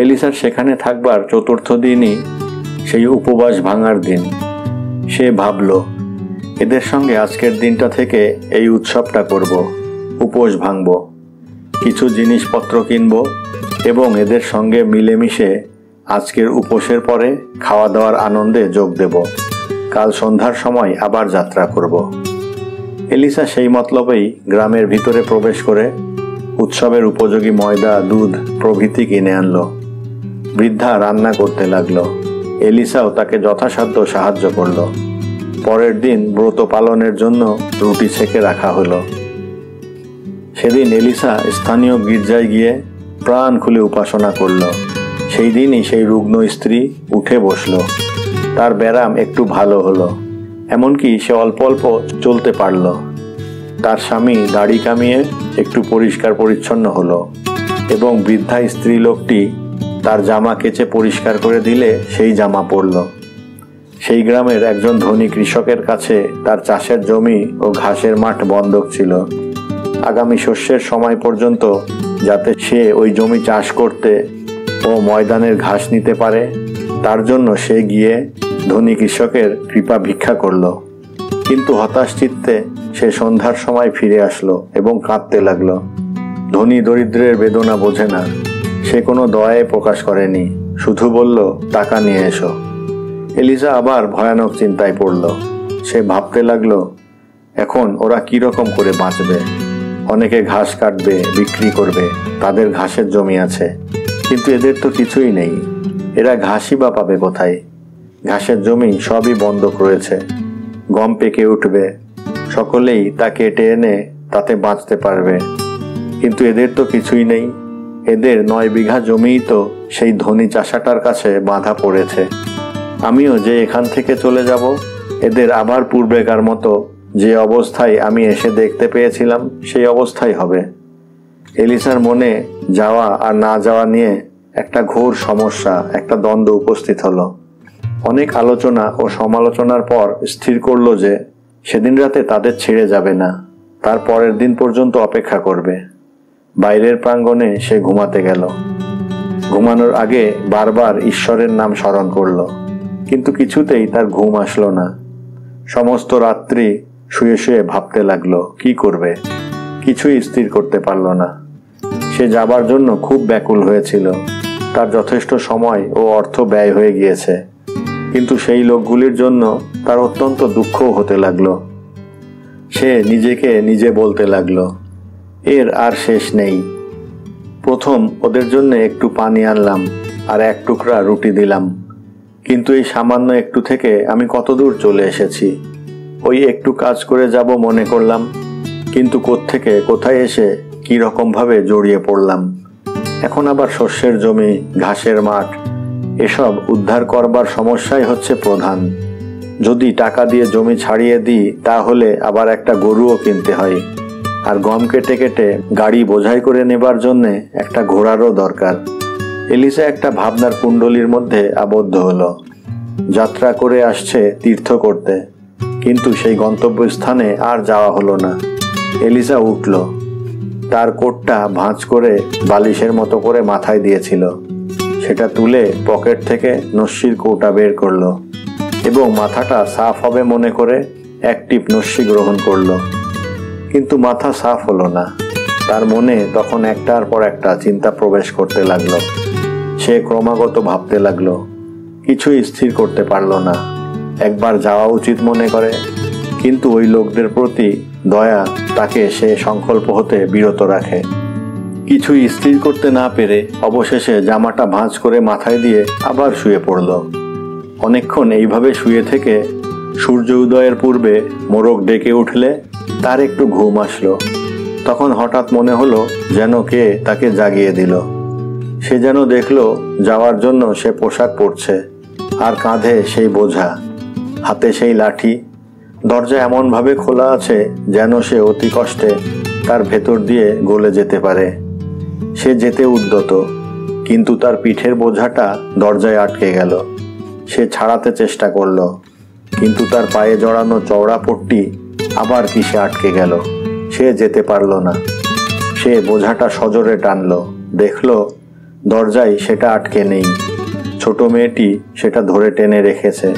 এলিসার সেখানে থাকবার 4র্থ দিনই সেই উপবাস ভাঙার দিন। সে ভাবল, এদের সঙ্গে আজকের দিনটা থেকে এই উৎসবটা করব, উপোস ভাঙব, কিছু জিনিসপত্র কিনব এবং এদের সঙ্গে মিলেমিশে আজকের উপোসের পরে খাওয়া দাওয়ার আনন্দে যোগ দেব। কাল সন্ধ্যার সময় আবার যাত্রা করব। এলিসা সেই মতলবেই গ্রামের ভিতরে প্রবেশ করে উৎসবের উপযোগী ময়দা, দুধ প্রভৃতি কিনে আনলো। বৃদ্ধা রান্না করতে লাগলো। এলিসাও তাকে যথাসাধ্য সাহায্য করল। পরের দিন ব্রত পালনের জন্য রুটি ছেঁকে রাখা হলো। সেদিন এলিসা স্থানীয় গির্জায় গিয়ে প্রাণ খুলে উপাসনা করল। সেই দিনই সেই রুগ্ন স্ত্রী উঠে বসল। তার ব্যারাম একটু ভালো হলো, এমনকি সে অল্প অল্প চলতে পারল। তার স্বামী দাড়ি কামিয়ে একটু পরিষ্কার পরিচ্ছন্ন হলো এবং বৃদ্ধা স্ত্রী লোকটি তার জামা কেচে পরিষ্কার করে দিলে সেই জামা পরল। সেই গ্রামের একজন ধনী কৃষকের কাছে তার চাষের জমি ও ঘাসের মাঠ বন্ধক ছিল। আগামী শস্যের সময় পর্যন্ত যাতে সে ওই জমি চাষ করতে ও ময়দানের ঘাস নিতে পারে, তার জন্য সে গিয়ে ধনী কৃষকের কৃপা ভিক্ষা করল। কিন্তু হতাশ চিত্তে সে সন্ধ্যার সময় ফিরে আসলো এবং কাঁদতে লাগলো। ধনী দরিদ্রের বেদনা বোঝে না। সে কোনো দয়ায় প্রকাশ করেনি, শুধু বলল, টাকা নিয়ে এসো। এলিসা আবার ভয়ানক চিন্তায় পড়ল। সে ভাবতে লাগলো, এখন ওরা কি রকম করে বাঁচবে? অনেকে ঘাস কাটবে, বিক্রি করবে, তাদের ঘাসের জমি আছে, কিন্তু এদের তো কিছুই নেই। এরা ঘাসই বা পাবে কোথায়? ঘাসের জমি সবই বন্ধক রয়েছে। গম পেকে উঠবে, সকলেই তা কেটে এনে তাতে বাঁচতে পারবে, কিন্তু এদের তো কিছুই নেই। এদের 9 বিঘা জমিই তো সেই ধনী চাষাটার কাছে বাঁধা পড়েছে। আমিও যে এখান থেকে চলে যাব, এদের আবার পূর্বেকার মতো যে অবস্থায় আমি এসে দেখতে পেয়েছিলাম সেই অবস্থাই হবে। এলিসার মনে যাওয়া আর না যাওয়া নিয়ে একটা ঘোর সমস্যা, একটা দ্বন্দ্ব উপস্থিত হলো। অনেক আলোচনা ও সমালোচনার পর স্থির করলো যে সেদিন রাতে তাদের ছেড়ে যাবে না, তার পরের দিন পর্যন্ত অপেক্ষা করবে। বাইরের প্রাঙ্গণে সে ঘুমাতে গেল। ঘুমানোর আগে বারবার ঈশ্বরের নাম স্মরণ করল, কিন্তু কিছুতেই তার ঘুম আসলো না। সমস্ত রাত্রি শুয়ে শুয়ে ভাবতে লাগলো কি করবে, কিছুই স্থির করতে পারল না। সে যাবার জন্য খুব ব্যাকুল হয়েছিল। তার যথেষ্ট সময় ও অর্থ ব্যয় হয়ে গিয়েছে, কিন্তু সেই লোকগুলির জন্য তার অত্যন্ত দুঃখও হতে লাগলো। সে নিজেকে নিজে বলতে লাগলো, এর আর শেষ নেই। প্রথম ওদের জন্য একটু পানি আনলাম আর 1 টুকরা রুটি দিলাম, কিন্তু এই সামান্য একটু থেকে আমি কতদূর চলে এসেছি। ওই একটু কাজ করে যাব মনে করলাম, কিন্তু কোত্থেকে কোথায় এসে কি রকম ভাবে জড়িয়ে পড়লাম। এখন আবার শস্যের জমি, ঘাসের মাঠ, এসব উদ্ধার করবার সমস্যাই হচ্ছে প্রধান। যদি টাকা দিয়ে জমি ছাড়িয়ে দিই তাহলে আবার একটা গরুও কিনতে হয়, আর গম কেটে কেটে গাড়ি বোঝাই করে নেবার জন্যে একটা ঘোড়ারও দরকার। এলিসা একটা ভাবনার কুণ্ডলীর মধ্যে আবদ্ধ হলো। যাত্রা করে আসছে তীর্থ করতে, কিন্তু সেই গন্তব্যস্থানে আর যাওয়া হলো না। এলিসা উঠল। তার কোটটা ভাঁজ করে বালিশের মতো করে মাথায় দিয়েছিল। সেটা তুলে পকেট থেকে নস্যির কৌটা বের করলো এবং মাথাটা সাফ হবে মনে করে 1 টিপ নস্যি গ্রহণ করলো। কিন্তু মাথা সাফ হলো না। তার মনে তখন একটার পর একটা চিন্তা প্রবেশ করতে লাগলো। সে ক্রমাগত ভাবতে লাগলো, কিছুই স্থির করতে পারল না। একবার যাওয়া উচিত মনে করে, কিন্তু ওই লোকদের প্রতি দয়া তাকে সে সংকল্প হতে বিরত রাখে। কিছুই স্থির করতে না পেরে অবশেষে জামাটা ভাঁজ করে মাথায় দিয়ে আবার শুয়ে পড়ল। অনেকক্ষণ এইভাবে শুয়ে থেকে সূর্য উদয়ের পূর্বে মোরগ ডেকে উঠলে তার একটু ঘুম আসলো। তখন হঠাৎ মনে হলো যেন কে তাকে জাগিয়ে দিল। সে যেন দেখলো যাওয়ার জন্য সে পোশাক পরছে, আর কাঁধে সেই বোঝা, হাতে সেই লাঠি। দরজা এমনভাবে খোলা আছে যেন সে অতি কষ্টে তার ভেতর দিয়ে গলে যেতে পারে। সে যেতে উদ্যত, কিন্তু তার পিঠের বোঝাটা দরজায় আটকে গেল। সে ছাড়াতে চেষ্টা করল, কিন্তু তার পায়ে জড়ানো চওড়া পট্টি আবার কিসে আটকে গেল। সে যেতে পারল না। সে বোঝাটা সজোরে টানল, দেখল দরজায় সেটা আটকে নেই। ছোট মেয়েটি সেটা ধরে টেনে রেখেছে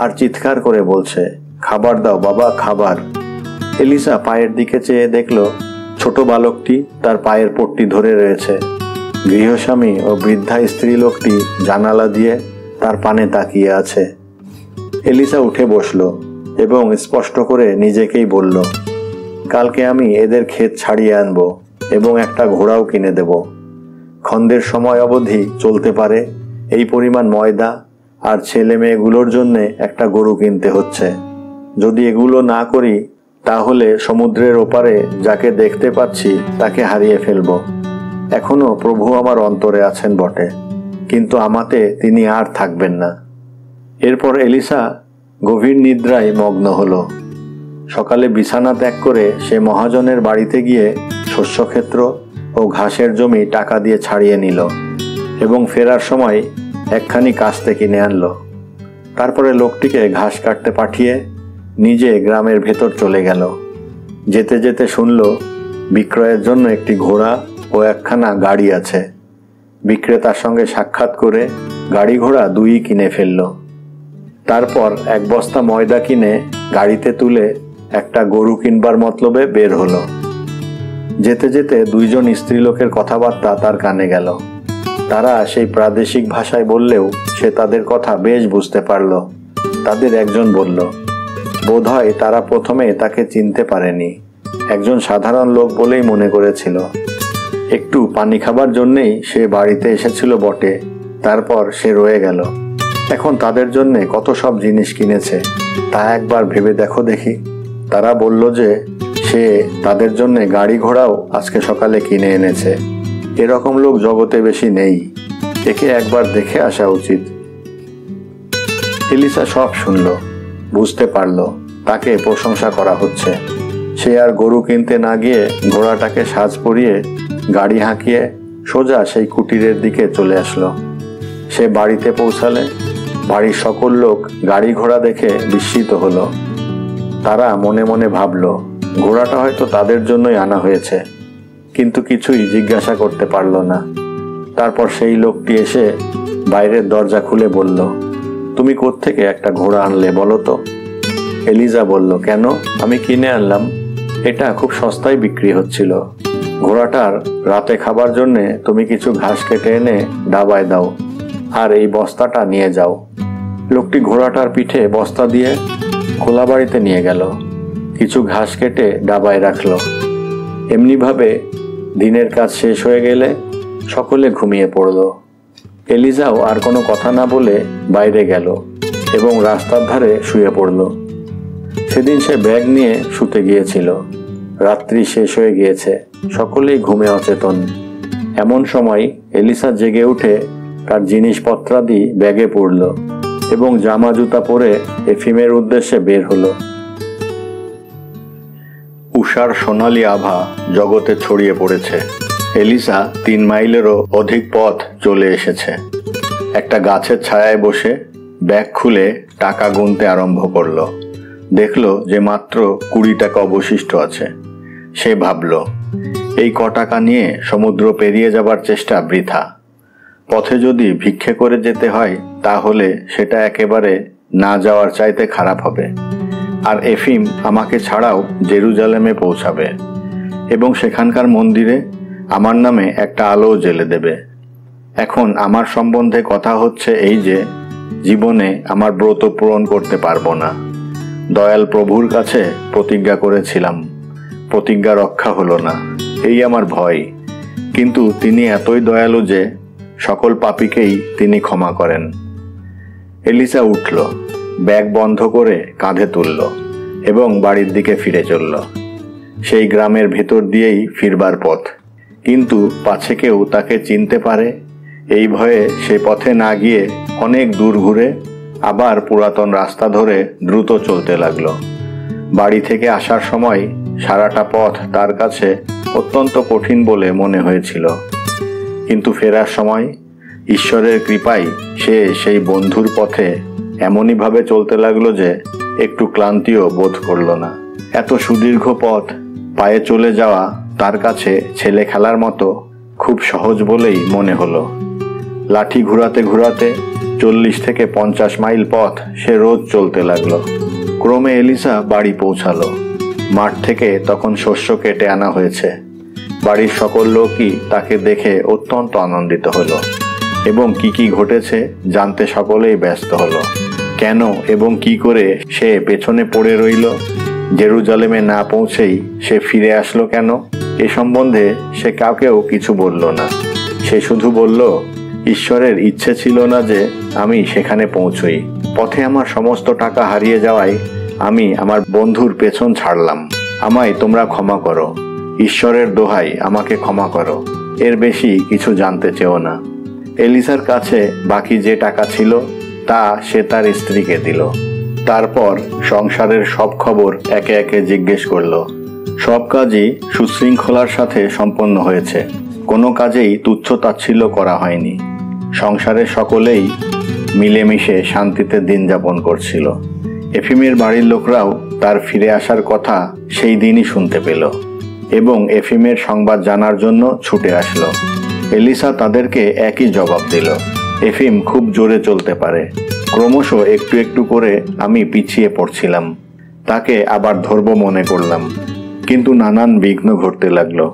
আর চিৎকার করে বলছে, খাবার দাও বাবা, খাবার। এলিসা পায়ের দিকে চেয়ে দেখল ছোট বালকটি তার পায়ের পট্টি ধরে রয়েছে। গৃহস্বামী ও বৃদ্ধা স্ত্রী লোকটি জানালা দিয়ে তার পানে তাকিয়ে আছে। এলিসা উঠে বসল এবং স্পষ্ট করে নিজেকেই বলল, কালকে আমি এদের ক্ষেত ছাড়িয়ে আনব এবং একটা ঘোড়াও কিনে দেব। খন্দের সময় অবধি চলতে পারে এই পরিমাণ ময়দা, আর ছেলে মেয়েগুলোর জন্যে একটা গরু কিনতে হচ্ছে। যদি এগুলো না করি তাহলে সমুদ্রের ওপারে যাকে দেখতে পাচ্ছি তাকে হারিয়ে ফেলব। এখনো প্রভু আমার অন্তরে আছেন বটে, কিন্তু আমাতে তিনি আর থাকবেন না। এরপর এলিসা গভীর নিদ্রায় মগ্ন হলো। সকালে বিছানা ত্যাগ করে সে মহাজনের বাড়িতে গিয়ে শস্যক্ষেত্র ও ঘাসের জমি টাকা দিয়ে ছাড়িয়ে নিল এবং ফেরার সময় একখানি কাস্তে কিনে আনলো। তারপরে লোকটিকে ঘাস কাটতে পাঠিয়ে নিজে গ্রামের ভেতর চলে গেল। যেতে যেতে শুনল বিক্রয়ের জন্য একটি ঘোড়া ও একখানা গাড়ি আছে। বিক্রেতার সঙ্গে সাক্ষাৎ করে গাড়ি ঘোড়া দুই কিনে ফেলল। তারপর এক বস্তা ময়দা কিনে গাড়িতে তুলে একটা গরু কিনবার মতলবে বের হলো। যেতে যেতে দুইজন স্ত্রীলোকের কথাবার্তা তার কানে গেল। তারা সেই প্রাদেশিক ভাষায় বললেও সে তাদের কথা বেশ বুঝতে পারল। তাদের একজন বলল, বোধহয় তারা প্রথমে তাকে চিনতে পারেনি, একজন সাধারণ লোক বলেই মনে করেছিল। একটু পানি খাবার জন্যেই সে বাড়িতে এসেছিল বটে, তারপর সে রয়ে গেল। এখন তাদের জন্য কত সব জিনিস কিনেছে তা একবার ভেবে দেখো দেখি। তারা বলল যে সে তাদের জন্য গাড়ি ঘোড়াও আজকে সকালে কিনে এনেছে। এরকম লোক জগতে বেশি নেই, একে একবার দেখে আসা উচিত। এলিসা সব শুনল, বুঝতে পারল তাকে প্রশংসা করা হচ্ছে। সে আর গরু কিনতে না গিয়ে ঘোড়াটাকে সাজ পরিয়ে গাড়ি হাঁকিয়ে সোজা সেই কুটিরের দিকে চলে আসলো। সে বাড়িতে পৌঁছালে বাড়ির সকল লোক গাড়ি ঘোড়া দেখে বিস্মিত হলো। তারা মনে মনে ভাবল ঘোড়াটা হয়তো তাদের জন্যই আনা হয়েছে, কিন্তু কিছুই জিজ্ঞাসা করতে পারল না। তারপর সেই লোকটি এসে বাইরের দরজা খুলে বলল, তুমি কোত্থেকে একটা ঘোড়া আনলে বলো তো? এলিজা বলল, কেন, আমি কিনে আনলাম, এটা খুব সস্তায় বিক্রি হচ্ছিল। ঘোড়াটার রাতে খাবার জন্যে তুমি কিছু ঘাস কেটে এনে ডাবায় দাও, আর এই বস্তাটা নিয়ে যাও। লোকটি ঘোড়াটার পিঠে বস্তা দিয়ে খোলা বাড়িতে নিয়ে গেল, কিছু ঘাস কেটে ডাবায় রাখলো। এমনিভাবে দিনের কাজ শেষ হয়ে গেলে সকলে ঘুমিয়ে পড়ল। এলিজাও আর কোনো কথা না বলে বাইরে গেল এবং রাস্তার ধারে শুয়ে পড়ল। সেদিন সে ব্যাগ নিয়ে শুতে গিয়েছিল। রাত্রি শেষ হয়ে গিয়েছে, সকলেই ঘুমে অচেতন। এমন সময় এলিসা জেগে উঠে তার জিনিসপত্রাদি ব্যাগে পড়ল এবং জামা জুতা পরে এফিমের উদ্দেশ্যে বের হলো। উষার সোনালি আভা জগতে ছড়িয়ে পড়েছে। এলিসা 3 মাইলেরও অধিক পথ চলে এসেছে। একটা গাছের ছায়ায় বসে ব্যাগ খুলে টাকা গুনতে আরম্ভ করলো। দেখল যে মাত্র 20 টাকা অবশিষ্ট আছে। সে ভাবল, এই ক টাকা নিয়ে সমুদ্র পেরিয়ে যাবার চেষ্টা বৃথা। পথে যদি ভিক্ষে করে যেতে হয় তাহলে সেটা একেবারে না যাওয়ার চাইতে খারাপ হবে। আর এফিম আমাকে ছাড়াও জেরুজালেমে পৌঁছাবে এবং সেখানকার মন্দিরে আমার নামে একটা আলো জ্বেলে দেবে। এখন আমার সম্বন্ধে কথা হচ্ছে এই যে জীবনে আমার ব্রত পূরণ করতে পারবো না। দয়াল প্রভুর কাছে প্রতিজ্ঞা করেছিলাম, প্রতিজ্ঞা রক্ষা হলো না, এই আমার ভয়। কিন্তু তিনি এতই দয়ালু যে সকল পাপীকেই তিনি ক্ষমা করেন। এলিসা উঠল, ব্যাগ বন্ধ করে কাঁধে তুলল এবং বাড়ির দিকে ফিরে চলল। সেই গ্রামের ভেতর দিয়েই ফিরবার পথ, কিন্তু পাছে কেউ তাকে চিনতে পারে এই ভয়ে সে পথে না গিয়ে অনেক দূর ঘুরে আবার পুরাতন রাস্তা ধরে দ্রুত চলতে লাগলো। বাড়ি থেকে আসার সময় সারাটা পথ তার কাছে অত্যন্ত কঠিন বলে মনে হয়েছিল, কিন্তু ফেরার সময় ঈশ্বরের কৃপায় সে সেই বন্ধুর পথে এমনইভাবে চলতে লাগলো যে একটু ক্লান্তিও বোধ করল না। এত সুদীর্ঘ পথ পায়ে চলে যাওয়া তার কাছে ছেলে খেলার মতো খুব সহজ বলেই মনে হলো। লাঠি ঘুরাতে ঘুরাতে 40 থেকে 50 মাইল পথ সে রোজ চলতে লাগলো। ক্রমে এলিসা বাড়ি পৌঁছালো। মাঠ থেকে তখন শস্য কেটে আনা হয়েছে। বাড়ির সকল লোকই তাকে দেখে অত্যন্ত আনন্দিত হলো এবং কি কি ঘটেছে জানতে সকলেই ব্যস্ত হলো। কেন এবং কি করে সে পেছনে পড়ে রইল, জেরুজালেমে না পৌঁছেই সে ফিরে আসলো কেন, এ সম্বন্ধে সে কাউকেও কিছু বলল না। সে শুধু বলল, ঈশ্বরের ইচ্ছে ছিল না যে আমি সেখানে পৌঁছই। পথে আমার সমস্ত টাকা হারিয়ে যাওয়ায় আমি আমার বন্ধুর পেছন ছাড়লাম। আমায় তোমরা ক্ষমা করো, ঈশ্বরের দোহাই আমাকে ক্ষমা করো, এর বেশি কিছু জানতে চেও না। এলিসার কাছে বাকি যে টাকা ছিল তা সে তার স্ত্রীকে দিল। তারপর সংসারের সব খবর একে একে জিজ্ঞেস করল। সব কাজই সুশৃঙ্খলার সাথে সম্পন্ন হয়েছে, কোনো কাজেই তুচ্ছ তাচ্ছিল্য করা হয়নি। সংসারের সকলেই মিলেমিশে শান্তিতে দিন যাপন করছিল। এফিমের বাড়ির লোকরাও তার ফিরে আসার কথা সেই দিনই শুনতে পেল এবং এফিমের সংবাদ জানার জন্য ছুটে আসলো। এলিসা তাদেরকে একই জবাব দিল, এফিম খুব জোরে চলতে পারে, ক্রমশ একটু একটু করে আমি পিছিয়ে পড়ছিলাম, তাকে আবার ধরব মনে করলাম, কিন্তু নানান বিঘ্ন ঘটতে লাগলো।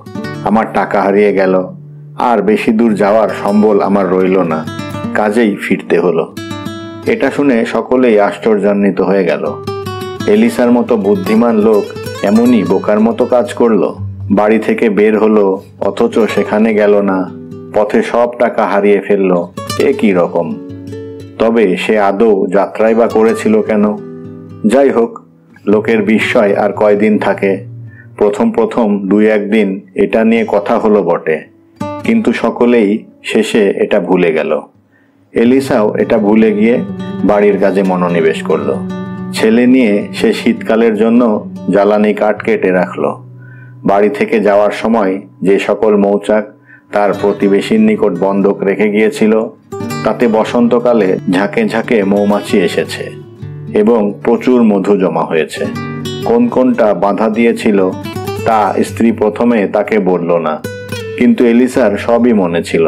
আমার টাকা হারিয়ে গেল, আর বেশি দূর যাওয়ার সম্বল আমার রইল না, কাজেই ফিরতে হলো। এটা শুনে সকলেই আশ্চর্যান্বিত হয়ে গেল। এলিসার মতো বুদ্ধিমান লোক এমনই বোকার মতো কাজ করলো। বাড়ি থেকে বের হলো অথচ সেখানে গেল না, পথে সব টাকা হারিয়ে ফেললো, এ কি রকম? তবে সে আদৌ যাত্রাই বা করেছিল কেন? যাই হোক, লোকের বিস্ময় আর কয়দিন থাকে। প্রথম 2-1 দিন এটা নিয়ে কথা হলো বটে, কিন্তু সকলেই শেষে এটা ভুলে গেল। এলিসাও এটা ভুলে গিয়ে বাড়ির কাজে মনোনিবেশ করলো। ছেলে নিয়ে সে শীতকালের জন্য জ্বালানি কাঠ কেটে রাখলো। বাড়ি থেকে যাওয়ার সময় যে সকল মৌচাক তার প্রতিবেশীর নিকট বন্ধক রেখে গিয়েছিল তাতে বসন্তকালে ঝাঁকে ঝাঁকে মৌমাছি এসেছে এবং প্রচুর মধু জমা হয়েছে। কোন কোনটা বাধা দিয়েছিল তা স্ত্রী প্রথমে তাকে বলল না, কিন্তু এলিসার সবই মনে ছিল।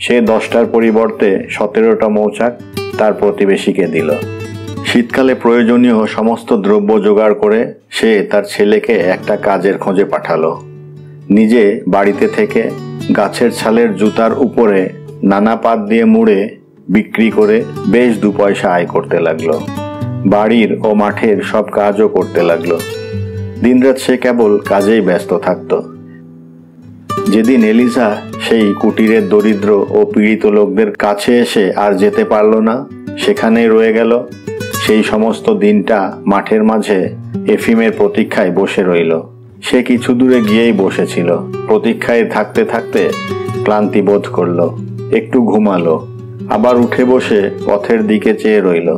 সে 10টার পরিবর্তে 17টা মৌচাক তার প্রতিবেশীকে দিল। শীতকালে প্রয়োজনীয় সমস্ত দ্রব্য জোগাড় করে সে তার ছেলেকে একটা কাজের খোঁজে পাঠালো। নিজে বাড়িতে থেকে গাছের ছালের জুতার উপরে নানা পাত দিয়ে মুড়ে বিক্রি করে বেশ 2 পয়সা আয় করতে লাগলো। বাড়ির ও মাঠের সব কাজও করতে লাগলো। দিনরাত সে কেবল কাজেই ব্যস্ত থাকত। যেদিন এলিসা সেই কুটিরের দরিদ্র ও পীড়িত লোকদের কাছে এসে আর যেতে পারল না, সেখানেই রয়ে গেল, সেই সমস্ত দিনটা মাঠের মাঝে এফিমের প্রতীক্ষায় বসে রইল। সে কিছু দূরে গিয়েই বসেছিল। প্রতীক্ষায় থাকতে থাকতে ক্লান্তি বোধ করল, একটু ঘুমালো, আবার উঠে বসে পথের দিকে চেয়ে রইল।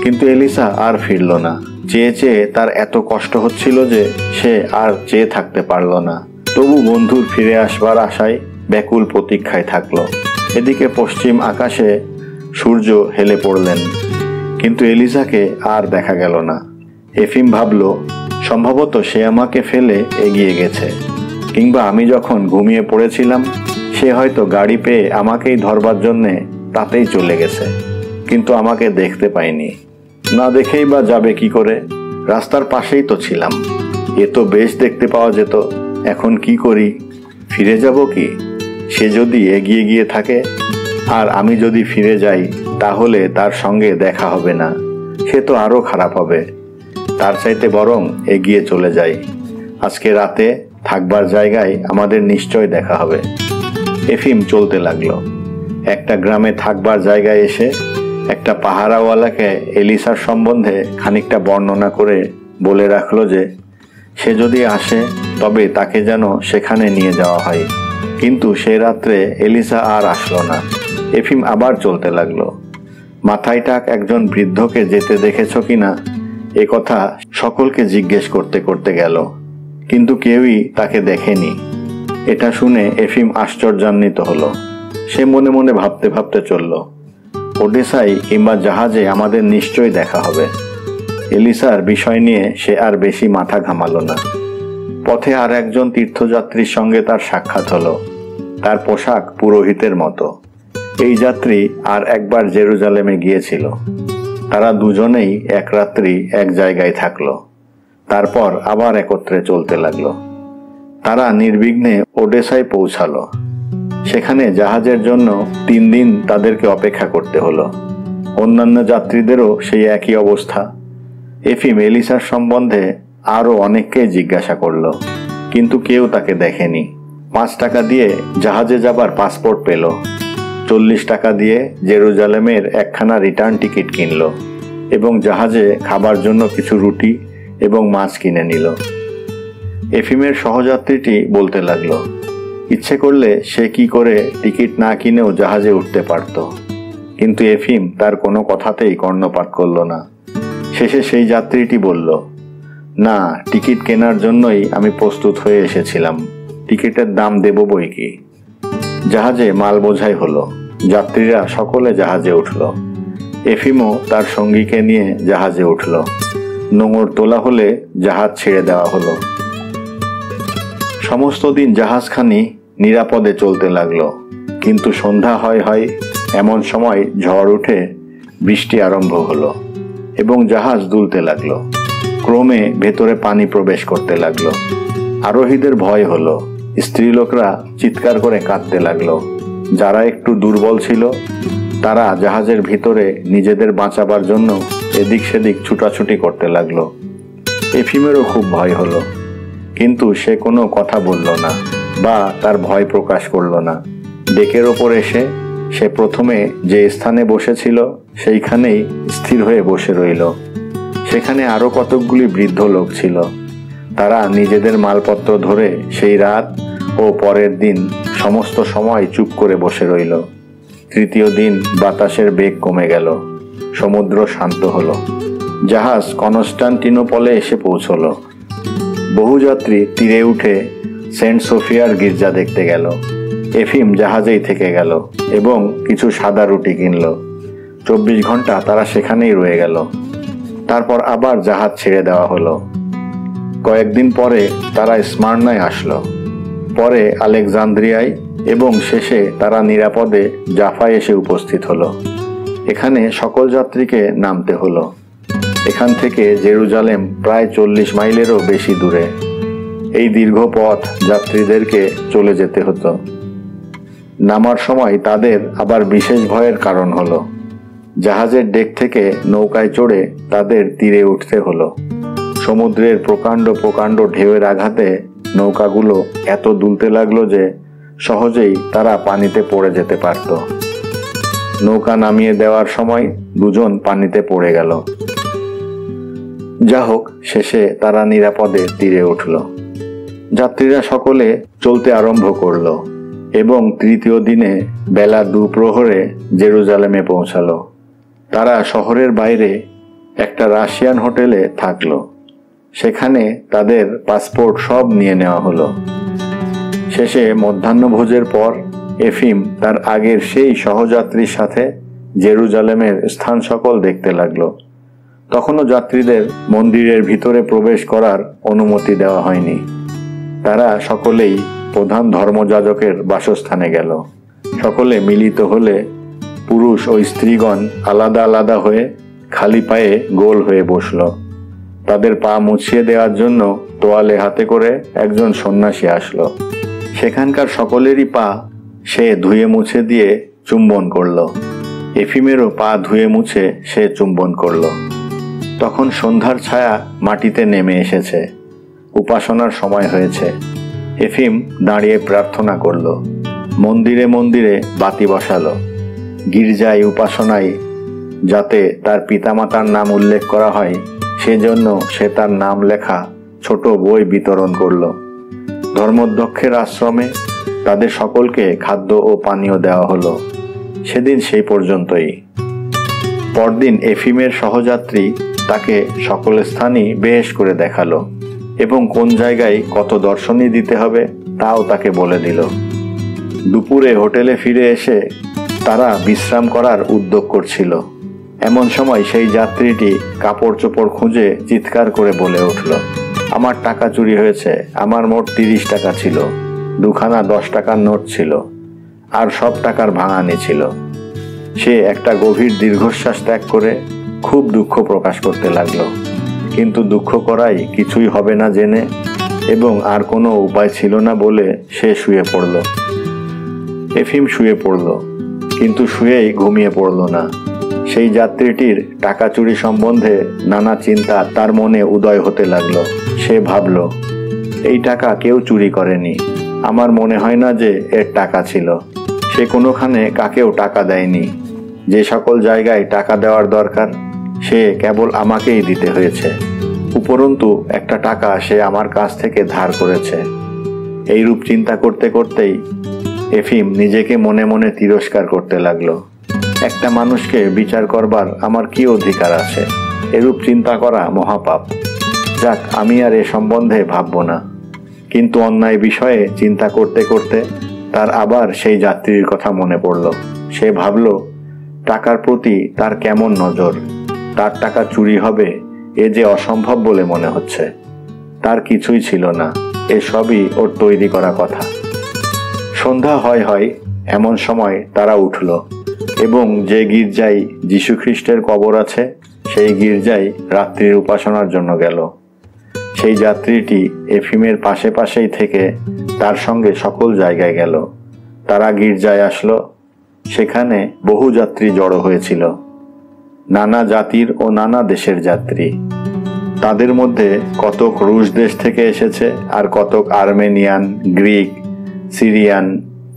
কিন্তু এলিসা আর ফিরল না। চেয়ে চেয়ে তার এত কষ্ট হচ্ছিল যে সে আর চেয়ে থাকতে পারল না। তবু বন্ধুর ফিরে আসবার আশায় ব্যাকুল প্রতীক্ষায় থাকলো। এদিকে পশ্চিম আকাশে সূর্য হেলে পড়লেন, কিন্তু এলিসাকে আর দেখা গেল না। এফিম ভাবল, সম্ভবত সে আমাকে ফেলে এগিয়ে গেছে, কিংবা আমি যখন ঘুমিয়ে পড়েছিলাম সে হয়তো গাড়ি পেয়ে আমাকেই ধরবার জন্যে তাতেই চলে গেছে, কিন্তু আমাকে দেখতে পাইনি। না দেখেই বা যাবে কি করে? রাস্তার পাশেই তো ছিলাম, এ তো বেশ দেখতে পাওয়া যেত। এখন কি করি? ফিরে যাব কি? সে যদি এগিয়ে গিয়ে থাকে আর আমি যদি ফিরে যাই তাহলে তার সঙ্গে দেখা হবে না, সে তো আরো খারাপ হবে। তার চাইতে বরং এগিয়ে চলে যাই। আজকে রাতে থাকবার জায়গায় আমাদের নিশ্চয় দেখা হবে। এফিম চলতে লাগলো। একটা গ্রামে থাকবার জায়গায় এসে একটা পাহারাওয়ালাকে এলিসার সম্বন্ধে খানিকটা বর্ণনা করে বলে রাখলো যে সে যদি আসে তবে তাকে যেন সেখানে নিয়ে যাওয়া হয়। কিন্তু সে রাত্রে এলিসা আর আসলো না। এফিম আবার চলতে লাগলো। মাথায় টাক একজন বৃদ্ধকে যেতে দেখেছ কিনা এ কথা সকলকে জিজ্ঞেস করতে করতে গেল, কিন্তু কেউই তাকে দেখেনি। এটা শুনে এফিম আশ্চর্যান্বিত হলো। সে মনে মনে ভাবতে ভাবতে চলল, ওডেসায় কিংবা জাহাজে আমাদের নিশ্চয়ই দেখা হবে। এলিসার বিষয় নিয়ে সে আর বেশি মাথা ঘামালো না। পথে আর একজন তীর্থযাত্রীর সঙ্গে তার সাক্ষাৎ হলো। তার পোশাক পুরোহিতের মতো। এই যাত্রী আর একবার জেরুজালেমে গিয়েছিল। তারা দুজনেই এক রাত্রি এক জায়গায় থাকলো। তারপর আবার একত্রে চলতে লাগলো। তারা নির্বিঘ্নে ওডেসায় পৌঁছালো। সেখানে জাহাজের জন্য 3 দিন তাদেরকে অপেক্ষা করতে হলো। অন্যান্য যাত্রীদেরও সেই একই অবস্থা। এফিম এলিসার সম্বন্ধে আরো অনেককে জিজ্ঞাসা করলো, কিন্তু কেউ তাকে দেখেনি। 5 টাকা দিয়ে জাহাজে যাবার পাসপোর্ট পেল। 40 টাকা দিয়ে জেরুজালেমের একখানা রিটার্ন টিকিট কিনল এবং জাহাজে খাবার জন্য কিছু রুটি এবং মাছ কিনে নিল। এফিমের সহযাত্রীটি বলতে লাগলো, ইচ্ছে করলে সে কি করে টিকিট না কিনেও জাহাজে উঠতে পারত, কিন্তু এফিম তার কোনো কথাতেই কর্ণপাত করল না। শেষে সেই যাত্রীটি বলল, না, টিকিট কেনার জন্যই আমি প্রস্তুত হয়ে এসেছিলাম, টিকিটের দাম দেব বই কি। জাহাজে মাল বোঝাই হলো। যাত্রীরা সকলে জাহাজে উঠল। এফিমও তার সঙ্গীকে নিয়ে জাহাজে উঠল। নোঙর তোলা হলে জাহাজ ছেড়ে দেওয়া হলো। সমস্ত দিন জাহাজখানি নিরাপদে চলতে লাগলো। কিন্তু সন্ধ্যা হয় এমন সময় ঝড় উঠে বৃষ্টি আরম্ভ হলো এবং জাহাজ দুলতে লাগলো। ক্রমে ভেতরে পানি প্রবেশ করতে লাগলো। আরোহীদের ভয় হলো। স্ত্রীলোকরা চিৎকার করে কাঁদতে লাগলো। যারা একটু দুর্বল ছিল তারা জাহাজের ভিতরে নিজেদের বাঁচাবার জন্য এদিক সেদিক ছুটাছুটি করতে লাগলো। এফিমেরও খুব ভয় হলো, কিন্তু সে কোনো কথা বলল না বা তার ভয় প্রকাশ করল না। ডেকের ওপর এসে সে প্রথমে যে স্থানে বসেছিল সেইখানেই স্থির হয়ে বসে রইল। সেখানে আরো কতকগুলি বৃদ্ধ লোক ছিল। তারা নিজেদের মালপত্র ধরে সেই রাত ও পরের দিন সমস্ত সময় চুপ করে বসে রইল। তৃতীয় দিন বাতাসের বেগ কমে গেল। সমুদ্র শান্ত হলো। জাহাজ কনস্টান্টিনোপলে এসে পৌঁছল। বহু যাত্রী তীরে উঠে সেন্ট সোফিয়ার গির্জা দেখতে গেল। এফিম জাহাজেই থেকে গেল এবং কিছু সাদা রুটি কিনল। 24 ঘন্টা তারা সেখানেই রয়ে গেল। তারপর আবার জাহাজ ছেড়ে দেওয়া হলো। কয়েকদিন পরে তারা স্মার্নায় আসলো, পরে আলেকজান্দ্রিয়ায় এবং শেষে তারা নিরাপদে জাফায় এসে উপস্থিত হলো। এখানে সকল যাত্রীকে নামতে হলো। এখান থেকে জেরুজালেম প্রায় 40 মাইলেরও বেশি দূরে। এই দীর্ঘ পথ যাত্রীদেরকে চলে যেতে হতো। নামার সময় তাদের আবার বিশেষ ভয়ের কারণ হলো। জাহাজের ডেক থেকে নৌকায় চড়ে তাদের তীরে উঠতে হলো। সমুদ্রের প্রকাণ্ড প্রকাণ্ড ঢেউয়ের আঘাতে নৌকাগুলো এত দুলতে লাগলো যে সহজেই তারা পানিতে পড়ে যেতে পারত। নৌকা নামিয়ে দেওয়ার সময় দুজন পানিতে পড়ে গেল। যা হোক, শেষে তারা নিরাপদে তীরে উঠল। যাত্রীরা সকলে চলতে আরম্ভ করল এবং তৃতীয় দিনে বেলা 2 প্রহরে জেরুজালেমে পৌঁছালো। তারা শহরের বাইরে একটা রাশিয়ান হোটেলে থাকলো। সেখানে তাদের পাসপোর্ট সব নিয়ে নেওয়া হলো। শেষে মধ্যাহ্নভোজের পর এফিম তার আগের সেই সহযাত্রীর সাথে জেরুজালেমের স্থান সকল দেখতে লাগলো। তখনও যাত্রীদের মন্দিরের ভিতরে প্রবেশ করার অনুমতি দেওয়া হয়নি। তারা সকলেই প্রধান ধর্মযাজকের বাসস্থানে গেল। সকলে মিলিত হলে পুরুষ ও স্ত্রীগণ আলাদা আলাদা হয়ে খালি পায়ে গোল হয়ে বসল। তাদের পা মুছিয়ে দেওয়ার জন্য তোয়ালে হাতে করে একজন সন্ন্যাসী আসলো। সেখানকার সকলেরই পা সে ধুয়ে মুছে দিয়ে চুম্বন করল। এফিমেরও পা ধুয়ে মুছে সে চুম্বন করল। তখন সন্ধ্যার ছায়া মাটিতে নেমে এসেছে। উপাসনার সময় হয়েছে। এফিম দাঁড়িয়ে প্রার্থনা করল। মন্দিরে মন্দিরে বাতি বসালো। গির্জায় উপাসনায় যাতে তার পিতামাতার নাম উল্লেখ করা হয় সেজন্য সে তার নাম লেখা ছোট বই বিতরণ করল। ধর্মধ্যক্ষের আশ্রমে তাদের সকলকে খাদ্য ও পানীয় দেওয়া হলো। সেদিন সেই পর্যন্তই। পরদিন এফিমের সহযাত্রী তাকে সকল স্থানই বেশ করে দেখালো এবং কোন জায়গায় কত দর্শনী দিতে হবে তাও তাকে বলে দিল। দুপুরে হোটেলে ফিরে এসে তারা বিশ্রাম করার উদ্যোগ করছিল। এমন সময় সেই যাত্রীটি কাপড় চোপড় খুঁজে চিৎকার করে বলে উঠল, আমার টাকা চুরি হয়েছে। আমার মোট 30 টাকা ছিল, 2খানা 10 টাকার নোট ছিল, আর সব টাকার ভাঙানি ছিল। সে একটা গভীর দীর্ঘশ্বাস ত্যাগ করে খুব দুঃখ প্রকাশ করতে লাগলো। কিন্তু দুঃখ করাই কিছুই হবে না জেনে এবং আর কোনো উপায় ছিল না বলে সে শুয়ে পড়ল। এফিম শুয়ে পড়ল, কিন্তু শুয়েই ঘুমিয়ে পড়ল না। সেই যাত্রীটির টাকা চুরি সম্বন্ধে নানা চিন্তা তার মনে উদয় হতে লাগলো। সে ভাবল, এই টাকা কেউ চুরি করেনি। আমার মনে হয় না যে এর টাকা ছিল। সে কোনোখানে কাকেও টাকা দেয়নি। যে সকল জায়গায় টাকা দেওয়ার দরকার সে কেবল আমাকেই দিতে হয়েছে। উপরন্তু একটা টাকা সে আমার কাছ থেকে ধার করেছে। এইরূপ চিন্তা করতে করতেই এফিম নিজেকে মনে মনে তিরস্কার করতে লাগলো। একটা মানুষকে বিচার করবার আমার কি অধিকার আছে? এরূপ চিন্তা করা মহাপাপ। যাক, আমি আর এ সম্বন্ধে ভাবব না। কিন্তু অন্যায় বিষয়ে চিন্তা করতে করতে তার আবার সেই যাত্রীর কথা মনে পড়ল। সে ভাবল, টাকার প্রতি তার কেমন নজর। তার টাকা চুরি হবে এ যে অসম্ভব বলে মনে হচ্ছে। তার কিছুই ছিল না, এ সবই ওর তৈরি করা কথা। সন্ধ্যা হয় এমন সময় তারা উঠল এবং যে গির্জায় যীশুখ্রিস্টের কবর আছে সেই গির্জায় রাত্রির উপাসনার জন্য গেল। সেই যাত্রীটি এফিমের পাশে পাশেই থেকে তার সঙ্গে সকল জায়গায় গেল। তারা গির্জায় আসলো। সেখানে বহু যাত্রী জড়ো হয়েছিল, নানা জাতির ও নানা দেশের যাত্রী। তাদের মধ্যে কতক রুশ দেশ থেকে এসেছে, আর কতক আর্মেনিয়ান, গ্রিক, সিরিয়ান,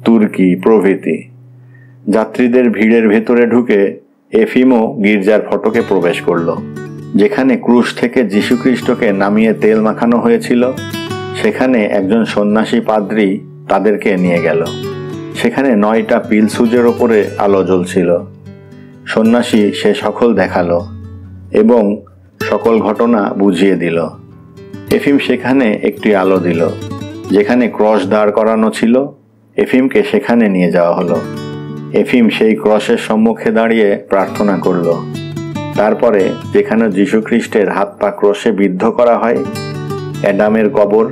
তুর্কি প্রভৃতি। যাত্রীদের ভিড়ের ভেতরে ঢুকে এফিমও গির্জার ফটকে প্রবেশ করল। যেখানে ক্রুশ থেকে যীশুখ্রিস্টকে নামিয়ে তেল মাখানো হয়েছিল সেখানে একজন সন্ন্যাসী পাদ্রী তাদেরকে নিয়ে গেল। সেখানে 9টা পিলসুজের ওপরে আলো জ্বলছিল। সন্ন্যাসী সে সকল দেখালো এবং সকল ঘটনা বুঝিয়ে দিল। এফিম সেখানে একটি আলো দিল। যেখানে ক্রস দাঁড় করানো ছিল এফিমকে সেখানে নিয়ে যাওয়া হলো। এফিম সেই ক্রসের সম্মুখে দাঁড়িয়ে প্রার্থনা করল। তারপরে যেখানে যীশুখ্রিস্টের হাত পা ক্রসে বিদ্ধ করা হয়, অ্যাডামের কবর,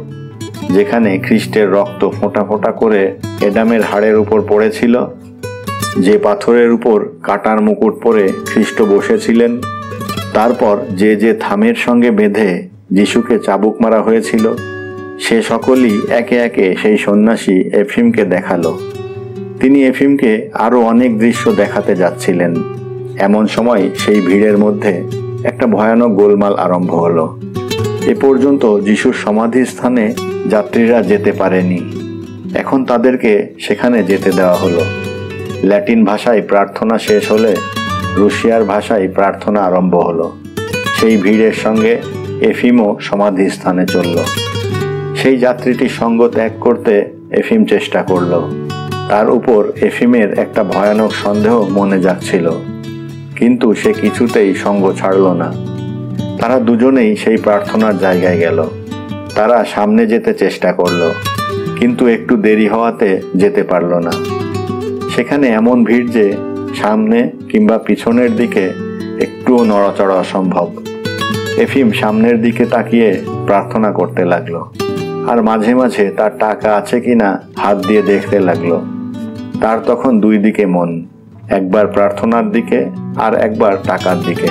যেখানে খ্রিস্টের রক্ত ফোঁটা ফোঁটা করে অ্যাডামের হাড়ের উপর পড়েছিল, যে পাথরের উপর কাঁটার মুকুট পরে খ্রিস্ট বসেছিলেন, তারপর যে যে থামের সঙ্গে বেঁধে যিশুকে চাবুক মারা হয়েছিল, সে সকলই একে একে সেই সন্ন্যাসী এফিমকে দেখালো। তিনি এফিমকে আরো অনেক দৃশ্য দেখাতে যাচ্ছিলেন। এমন সময় সেই ভিড়ের মধ্যে একটা ভয়ানক গোলমাল আরম্ভ হলো। এ পর্যন্ত যিশুর সমাধির স্থানে যাত্রীরা যেতে পারেনি। এখন তাদেরকে সেখানে যেতে দেওয়া হলো। ল্যাটিন ভাষায় প্রার্থনা শেষ হলে রুশিয়ার ভাষায় প্রার্থনা আরম্ভ হলো। সেই ভিড়ের সঙ্গে এফিমও সমাধি স্থানে চলল। সেই যাত্রীটির সঙ্গ ত্যাগ করতে এফিম চেষ্টা করল। তার উপর এফিমের একটা ভয়ানক সন্দেহ মনে যাচ্ছিল, কিন্তু সে কিছুতেই সঙ্গ ছাড়ল না। তারা দুজনেই সেই প্রার্থনার জায়গায় গেল। তারা সামনে যেতে চেষ্টা করল, কিন্তু একটু দেরি হওয়াতে যেতে পারল না। সেখানে এমন ভিড় যে সামনে কিংবা পিছনের দিকে একটুও নড়াচড়া অসম্ভব। এফিম সামনের দিকে তাকিয়ে প্রার্থনা করতে লাগলো, আর মাঝে মাঝে তার টাকা আছে কিনা হাত দিয়ে দেখতে লাগলো। তার তখন দুই দিকে মন, একবার প্রার্থনার দিকে আর একবার টাকার দিকে।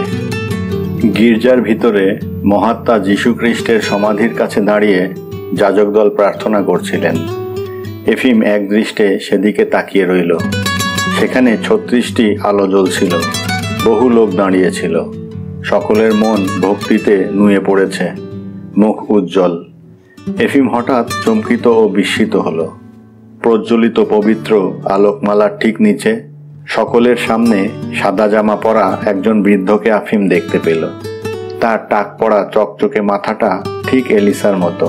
গির্জার ভিতরে মহাত্মা যীশুখ্রিস্টের সমাধির কাছে দাঁড়িয়ে যাজকদল প্রার্থনা করছিলেন। এফিম এক দৃষ্টে সেদিকে তাকিয়ে রইল। সেখানে 36টি আলো জ্বলছিল। বহু লোক দাঁড়িয়েছিল। সকলের মন ভক্তিতে নুয়ে পড়েছে, মুখ উজ্জ্বল। এফিম হঠাৎ চমকিত ও বিস্মিত হলো। প্রজ্বলিত পবিত্র আলোকমালার ঠিক নিচে সকলের সামনে সাদা জামা পরা একজন বৃদ্ধকে আফিম দেখতে পেল। তার টাক পড়া চকচকে মাথাটা ঠিক এলিসার মতো।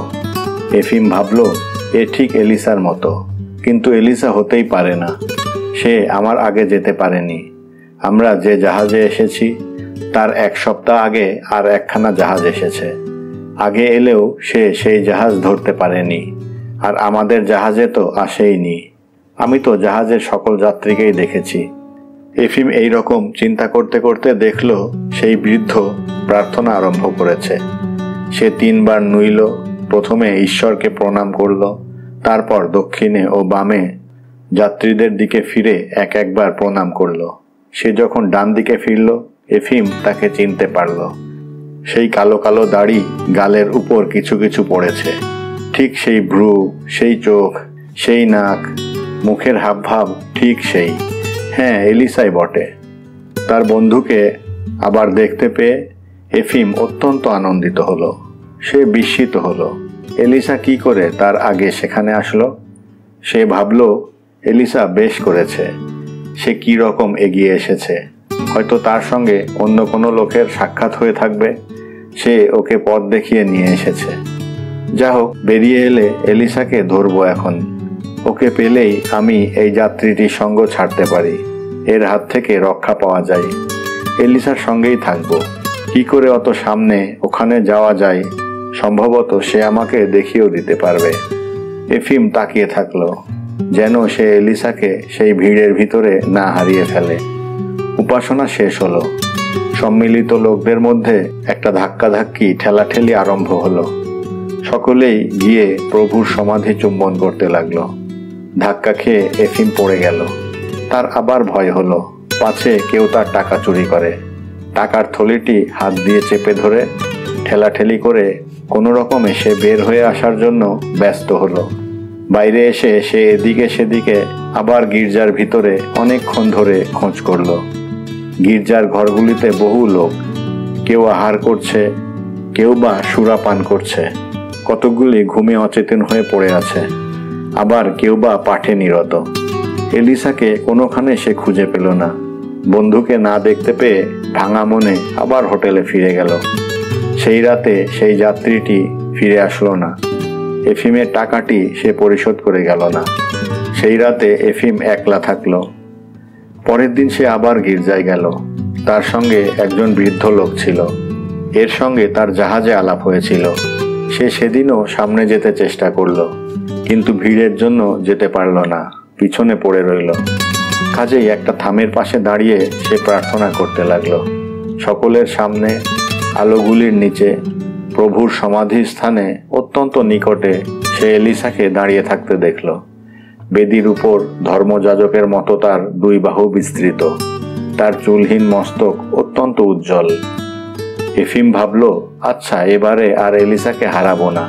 এফিম ভাবল, এ ঠিক এলিসার মতো, কিন্তু এলিসা হতেই পারে না। সে আমার আগে যেতে পারেনি। আমরা যে জাহাজে এসেছি তার 1 সপ্তাহ আগে আর একখানা জাহাজ এসেছে। আগে এলেও সে সেই জাহাজ ধরতে পারেনি, আর আমাদের জাহাজে তো আসেইনি। আমি তো জাহাজের সকল যাত্রীকেই দেখেছি। এফিম এই রকম চিন্তা করতে করতে দেখল সেই বৃদ্ধ প্রার্থনা আরম্ভ করেছে। সে 3 বার নুইল। প্রথমে ঈশ্বরকে প্রণাম করল, তারপর দক্ষিণে ও বামে যাত্রীদের দিকে ফিরে একবার প্রণাম করল। সে যখন ডান দিকে ফিরল, এফিম তাকে চিনতে পারল। সেই কালো কালো দাড়ি, গালের উপর কিছু কিছু পড়েছে, ঠিক সেই ভ্রু, সেই চোখ, সেই নাক, মুখের হাবভাব ঠিক সেই। হ্যাঁ, এলিসাই বটে। তার বন্ধুকে আবার দেখতে পেয়ে এফিম অত্যন্ত আনন্দিত হলো। সে বিস্মিত হলো, এলিসা কি করে তার আগে সেখানে আসলো। সে ভাবল, এলিসা বেশ করেছে। সে কি রকম এগিয়ে এসেছে। হয়তো তার সঙ্গে অন্য কোনো লোকের সাক্ষাৎ হয়ে থাকবে। সে ওকে পথ দেখিয়ে নিয়ে এসেছে। যা হোক, বেরিয়ে এলে এলিসাকে ধরবো এখন। ওকে পেলেই আমি এই যাত্রীটির সঙ্গ ছাড়তে পারি। এর হাত থেকে রক্ষা পাওয়া যায়। এলিসার সঙ্গেই থাকবো। কি করে অত সামনে ওখানে যাওয়া যায়, সম্ভবত সে আমাকে দেখিয়েও দিতে পারবে। এফিম তাকিয়ে থাকলো, যেন সে এলিসাকে সেই ভিড়ের ভিতরে না হারিয়ে ফেলে। উপাসনা শেষ হলো। সম্মিলিত লোকদের মধ্যে একটা ধাক্কাধাক্কি, ঠেলাঠেলি আরম্ভ হলো। সকলেই গিয়ে প্রভুর সমাধি চুম্বন করতে লাগলো। ধাক্কা খেয়ে এফিম পড়ে গেল। তার আবার ভয় হলো, পাছে কেউ তার টাকা চুরি করে। টাকার থলিটি হাত দিয়ে চেপে ধরে ঠেলাঠেলি করে কোনো রকমে সে বের হয়ে আসার জন্য ব্যস্ত হলো। বাইরে এসে সে এদিকে সেদিকে আবার গির্জার ভিতরে অনেকক্ষণ ধরে খোঁজ করল। গির্জার ঘরগুলিতে বহু লোক, কেউ আহার করছে, কেউ বা সুরাপান করছে, কতকগুলি ঘুমে অচেতন হয়ে পড়ে আছে, আবার কেউ বা পাঠে নিরত। এলিসাকে কোনোখানে সে খুঁজে পেল না। বন্ধুকে না দেখতে পেয়ে ভাঙা মনে আবার হোটেলে ফিরে গেল। সেই রাতে সেই যাত্রীটি ফিরে আসলো না। এফিমের টাকাটি সে পরিশোধ করে গেল না। সেই রাতে এফিম একলা থাকলো। পরের দিন সে আবার গির্জায় গেল। তার সঙ্গে একজন বৃদ্ধ লোক ছিল। এর সঙ্গে তার জাহাজে আলাপ হয়েছিল। সে সেদিনও সামনে যেতে চেষ্টা করল, কিন্তু ভিড়ের জন্য যেতে পারল না, পিছনে পড়ে রইল। কাজেই একটা থামের পাশে দাঁড়িয়ে সে প্রার্থনা করতে লাগলো। সকলের সামনে আলোগুলির নিচে প্রভুর সমাধির স্থানে অত্যন্ত নিকটে সে এলিসাকে দাঁড়িয়ে থাকতে দেখল। বেদির উপর ধর্মযাজকের মতো তার 2 বাহু বিস্তৃত। তার চুলহীন মস্তক অত্যন্ত উজ্জ্বল। এফিম ভাবল, আচ্ছা, এবারে আর এলিসাকে হারাবো না,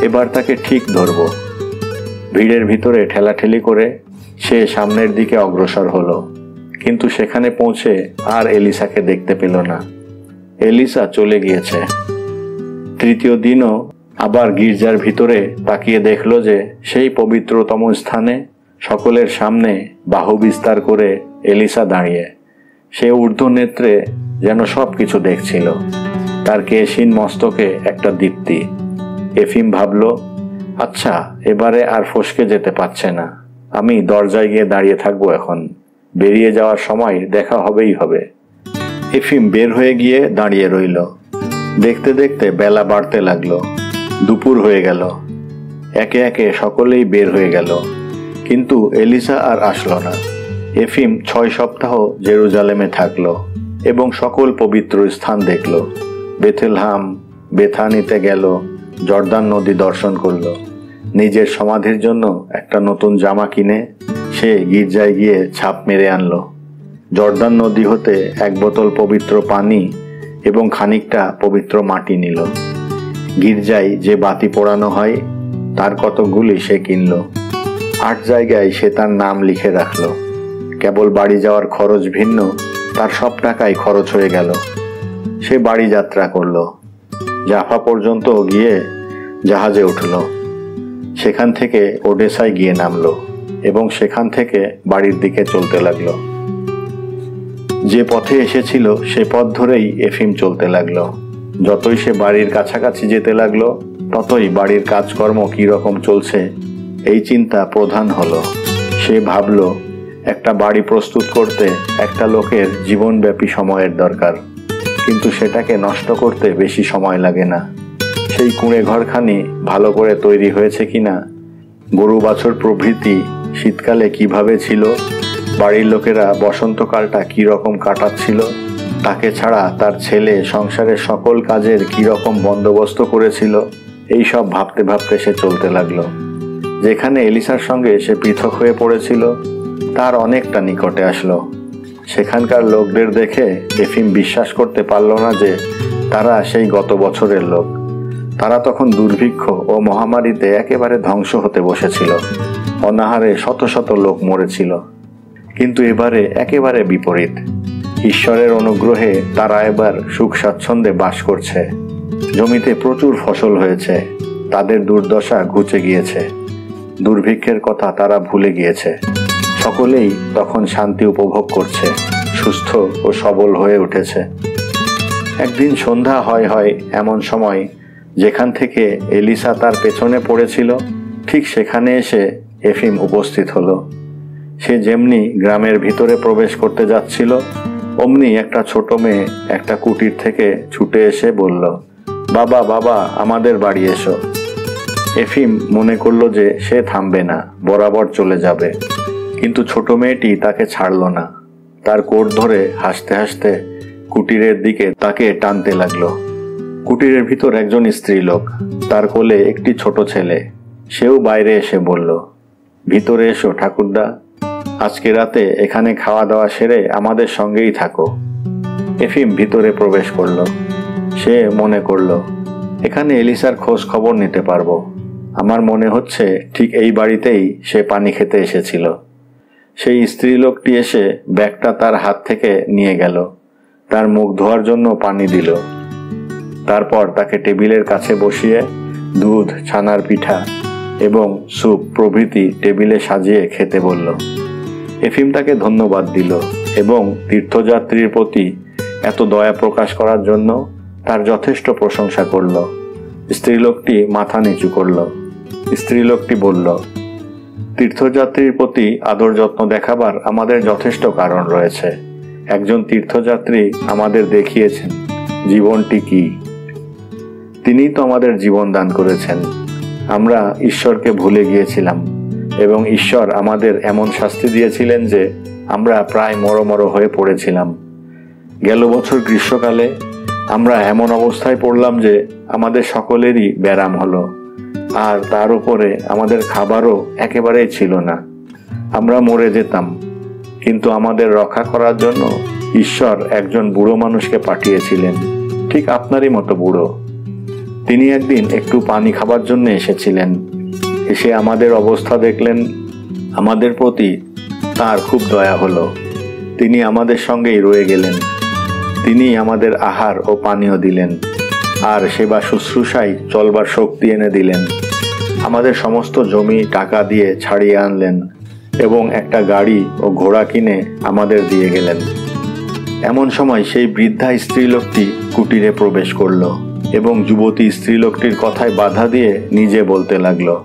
এবার তাকে ঠিক ধরব। ভিড়ের ভিতরে ঠেলাঠেলি করে সে সামনের দিকে অগ্রসর হলো, কিন্তু সেখানে পৌঁছে আর এলিসাকে দেখতে পেল না। এলিসা চলে গিয়েছে। তৃতীয় দিনও আবার গির্জার ভিতরে তাকিয়ে দেখল যে সেই পবিত্রতম স্থানে সকলের সামনে বাহু বিস্তার করে এলিসা দাঁড়িয়ে। সে ঊর্ধ্ব নেত্রে যেন সব কিছু দেখছিল। তার কেশহীন মস্তকে একটা দীপ্তি। এফিম ভাবল, আচ্ছা, এবারে আর ফসকে যেতে পারছে না। আমি দরজায় গিয়ে দাঁড়িয়ে থাকবো এখন। বেরিয়ে যাওয়ার সময় দেখা হবেই হবে। এফিম বের হয়ে গিয়ে দাঁড়িয়ে রইল। দেখতে দেখতে বেলা বাড়তে লাগলো। দুপুর হয়ে গেল। একে একে সকলেই বের হয়ে গেল, কিন্তু এলিসা আর আসলো না। এফিম 6 সপ্তাহ জেরুজালেমে থাকলো এবং সকল পবিত্র স্থান দেখল। বেথেলহাম, বেথানিতে গেল, জর্দান নদী দর্শন করল। নিজের সমাধির জন্য একটা নতুন জামা কিনে সে গির্জায় গিয়ে ছাপ মেরে আনলো। জর্দান নদী হতে 1 বোতল পবিত্র পানি এবং খানিকটা পবিত্র মাটি নিল। গির্জায় যে বাতি পোড়ানো হয় তার কতকগুলি সে কিনল। 8 জায়গায় সে তার নাম লিখে রাখল। কেবল বাড়ি যাওয়ার খরচ ভিন্ন, তার সব টাকাই খরচ হয়ে গেল। সে বাড়ি যাত্রা করল, জাফা পর্যন্ত গিয়ে জাহাজে উঠল, সেখান থেকে ওডেসায় গিয়ে নামলো এবং সেখান থেকে বাড়ির দিকে চলতে লাগলো। যে পথে এসেছিল সে পথ ধরেই এফিম চলতে লাগলো। যতই সে বাড়ির কাছাকাছি যেতে লাগলো ততই বাড়ির কাজকর্ম কি রকম চলছে এই চিন্তা প্রধান হলো। সে ভাবল, একটা বাড়ি প্রস্তুত করতে একটা লোকের জীবনব্যাপী সময়ের দরকার, কিন্তু সেটাকে নষ্ট করতে বেশি সময় লাগে না। সেই কুঁড়ে ঘরখানি ভালো করে তৈরি হয়েছে কিনা, গরু বাছুর প্রভৃতি শীতকালে কিভাবে ছিল, বাড়ির লোকেরা বসন্তকালটা কি রকম কাটাচ্ছিল, তাকে ছাড়া তার ছেলে সংসারের সকল কাজের কি রকম বন্দোবস্ত করেছিল, এই সব ভাবতে ভাবতে সে চলতে লাগলো। যেখানে এলিসার সঙ্গে সে পৃথক হয়ে পড়েছিল তার অনেকটা নিকটে আসলো। সেখানকার লোকদের দেখে এফিম বিশ্বাস করতে পারল না যে তারা সেই গত বছরের লোক। তারা তখন দুর্ভিক্ষ ও মহামারীতে একেবারে ধ্বংস হতে বসেছিল, অনাহারে শত শত লোক মরেছিল। কিন্তু এবারে একেবারে বিপরীত। ঈশ্বরের অনুগ্রহে তারা এবার সুখ স্বাচ্ছন্দ্যে বাস করছে। জমিতে প্রচুর ফসল হয়েছে, তাদের দুর্দশা ঘুচে গিয়েছে, দুর্ভিক্ষের কথা তারা ভুলে গিয়েছে। সকলেই তখন শান্তি উপভোগ করছে, সুস্থ ও সবল হয়ে উঠেছে। একদিন সন্ধ্যা হয় এমন সময় যেখান থেকে এলিসা তার পেছনে পড়েছিল ঠিক সেখানে এসে এফিম উপস্থিত হলো। সে যেমনি গ্রামের ভিতরে প্রবেশ করতে যাচ্ছিল অমনি একটা ছোট মেয়ে একটা কুটির থেকে ছুটে এসে বলল, বাবা বাবা, আমাদের বাড়ি এসো। এফিম মনে করলো যে সে থামবে না, বরাবর চলে যাবে, কিন্তু ছোট মেয়েটি তাকে ছাড়ল না। তার কোট ধরে হাসতে হাসতে কুটিরের দিকে তাকে টানতে লাগলো। কুটিরের ভিতর একজন স্ত্রীলোক, তার কোলে একটি ছোট ছেলে। সেও বাইরে এসে বলল, ভিতরে এসো ঠাকুরদা, আজকে রাতে এখানে খাওয়া দাওয়া সেরে আমাদের সঙ্গেই থাকো। এফিম ভিতরে প্রবেশ করল। সে মনে করল, এখানে এলিসার খোঁজ খবর নিতে পারবো। আমার মনে হচ্ছে ঠিক এই বাড়িতেই সে পানি খেতে এসেছিল। সেই স্ত্রীলোকটি এসে ব্যাগটা তার হাত থেকে নিয়ে গেল, তার মুখ ধোয়ার জন্য পানি দিল। তারপর তাকে টেবিলের কাছে বসিয়ে দুধ, ছানার পিঠা এবং স্যুপ প্রভৃতি টেবিলে সাজিয়ে খেতে বলল। এফিম তাকে ধন্যবাদ দিল এবং তীর্থযাত্রীর প্রতি এত দয়া প্রকাশ করার জন্য তার যথেষ্ট প্রশংসা করল। স্ত্রীলোকটি মাথা নিচু করল। স্ত্রীলোকটি বলল, তীর্থযাত্রীর প্রতি আদর যত্ন দেখাবার আমাদের যথেষ্ট কারণ রয়েছে। একজন তীর্থযাত্রী আমাদের দেখিয়েছেন জীবনটি কি। তিনিই তো আমাদের জীবন দান করেছেন। আমরা ঈশ্বরকে ভুলে গিয়েছিলাম এবং ঈশ্বর আমাদের এমন শাস্তি দিয়েছিলেন যে আমরা প্রায় মরমর হয়ে পড়েছিলাম। গেল বছর গ্রীষ্মকালে আমরা এমন অবস্থায় পড়লাম যে আমাদের সকলেরই ব্যারাম হলো, আর তার উপরে আমাদের খাবারও একেবারেই ছিল না। আমরা মরে যেতাম, কিন্তু আমাদের রক্ষা করার জন্য ঈশ্বর একজন বুড়ো মানুষকে পাঠিয়েছিলেন, ঠিক আপনারই মতো বুড়ো। তিনি একদিন একটু পানি খাবার জন্য এসেছিলেন। এসে আমাদের অবস্থা দেখলেন। আমাদের প্রতি তার খুব দয়া হলো। তিনি আমাদের সঙ্গেই রয়ে গেলেন। তিনি আমাদের আহার ও পানীয় দিলেন, আর সেবা শুশ্রূষায় চলবার শক্তি এনে দিলেন। আমাদের সমস্ত জমি টাকা দিয়ে ছাড়িয়ে আনলেন এবং একটা গাড়ি ও ঘোড়া কিনে আমাদের দিয়ে গেলেন। এমন সময় সেই বৃদ্ধা স্ত্রীলোকটি কুটিরে প্রবেশ করল এবং যুবতী স্ত্রীলোকটির কথায় বাধা দিয়ে নিজে বলতে লাগলো,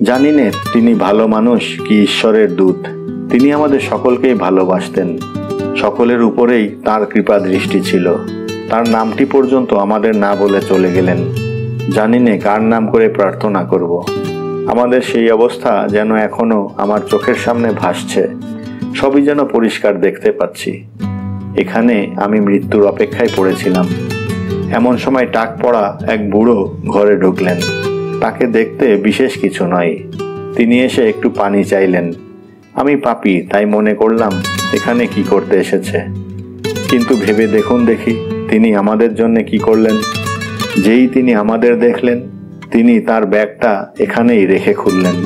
জানি নে তিনি ভালো মানুষ কি ঈশ্বরের দূত। তিনি আমাদের সকলকেই ভালোবাসতেন। সকলের উপরেই তার কৃপা দৃষ্টি ছিল। তার নামটি পর্যন্ত আমাদের না বলে চলে গেলেন। জানি নে কার নাম করে প্রার্থনা করব। আমাদের সেই অবস্থা যেন এখনো আমার চোখের সামনে ভাসছে। সবই যেন পরিষ্কার দেখতে পাচ্ছি। এখানে আমি মৃত্যুর অপেক্ষায় পড়েছিলাম। এমন সময় টাক পড়া এক বুড়ো ঘরে ঢুকলেন। তাকে দেখতে বিশেষ কিছু নয়। তিনি এসে একটু পানি চাইলেন। আমি পাপী, তাই মনে করলাম এখানে কি করতে এসেছে। কিন্তু ভেবে দেখুন দেখি তিনি আমাদের জন্য কি করলেন। যেই তিনি আমাদের দেখলেন তিনি তার ব্যাগটা এখানেই রেখে খুললেন।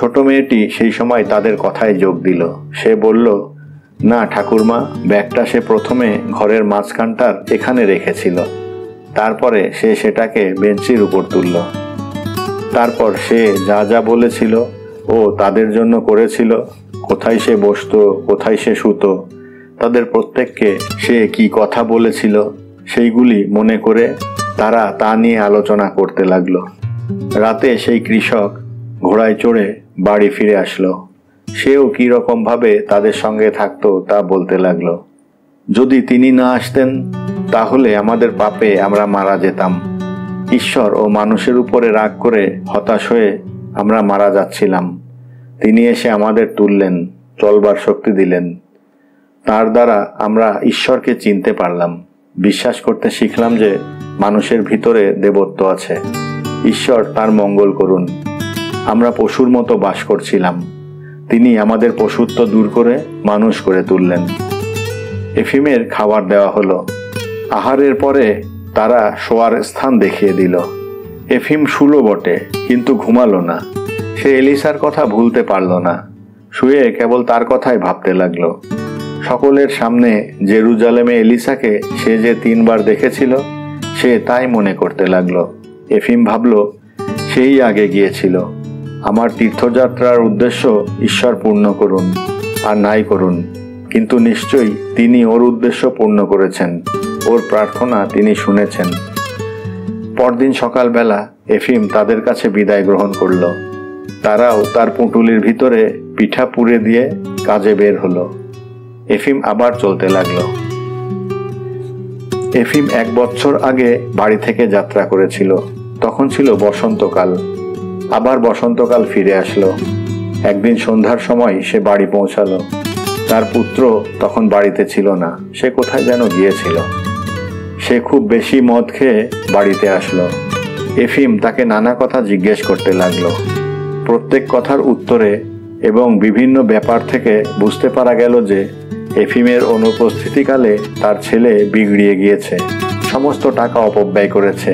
ছোট মেয়েটি সেই সময় তাদের কথায় যোগ দিল। সে বলল, না ঠাকুরমা, ব্যাগটা সে প্রথমে ঘরের মাঝখানটার এখানে রেখেছিল, তারপরে সে সেটাকে বেঞ্চির উপর তুলল। তারপর সে যা যা বলেছিল ও তাদের জন্য করেছিল, কোথায় সে বসতো, কোথায় সে শুতো, তাদের প্রত্যেককে সে কি কথা বলেছিল সেইগুলি মনে করে তারা তা নিয়ে আলোচনা করতে লাগলো। রাতে সেই কৃষক ঘোড়ায় চড়ে বাড়ি ফিরে আসলো। সেও কীরকম ভাবে তাদের সঙ্গে থাকতো তা বলতে লাগলো। যদি তিনি না আসতেন তাহলে আমাদের পাপে আমরা মারা যেতাম। ঈশ্বর ও মানুষের উপরে রাগ করে হতাশ হয়ে আমরা মারা যাচ্ছিলাম। তিনি এসে আমাদের তুললেন, চলবার শক্তি দিলেন। তার দ্বারা আমরা ঈশ্বরকে চিনতে পারলাম, বিশ্বাস করতে শিখলাম যে মানুষের ভিতরে দেবত্ব আছে। ঈশ্বর তার মঙ্গল করুন। আমরা পশুর মতো বাস করছিলাম, তিনি আমাদের পশুত্ব দূর করে মানুষ করে তুললেন। এফিমের খাবার দেওয়া হলো। আহারের পরে তারা শোয়ার স্থান দেখিয়ে দিল। এফিম শুলো বটে, কিন্তু ঘুমালো না। সে এলিসার কথা ভুলতে পারল না। শুয়ে কেবল তার কথাই ভাবতে লাগলো। সকলের সামনে জেরুজালেমে এলিসাকে সে যে 3 বার দেখেছিল, সে তাই মনে করতে লাগলো। এফিম ভাবল, সেই আগে গিয়েছিল। আমার তীর্থযাত্রার উদ্দেশ্য ঈশ্বর পূর্ণ করুন আর নাই করুন, কিন্তু নিশ্চয়ই তিনি ওর উদ্দেশ্য পূর্ণ করেছেন, ওর প্রার্থনা তিনি শুনেছেন। পরদিন সকালবেলা এফিম তাদের কাছে বিদায় গ্রহণ করল। তারাও তার পুঁটুলির ভিতরে পিঠা পুড়ে দিয়ে কাজে বের হলো। এফিম আবার চলতে লাগলো। এফিম 1 বছর আগে বাড়ি থেকে যাত্রা করেছিল। তখন ছিল বসন্তকাল। আবার বসন্তকাল ফিরে আসলো। একদিন সন্ধ্যার সময় সে বাড়ি পৌঁছালো। তার পুত্র তখন বাড়িতে ছিল না, সে কোথায় যেন গিয়েছিল। সে খুব বেশি মদ খেয়ে বাড়িতে আসলো। এফিম তাকে নানা কথা জিজ্ঞেস করতে লাগলো। প্রত্যেক কথার উত্তরে এবং বিভিন্ন ব্যাপার থেকে বুঝতে পারা গেল যে এফিমের অনুপস্থিতিকালে তার ছেলে বিগড়িয়ে গিয়েছে, সমস্ত টাকা অপব্যয় করেছে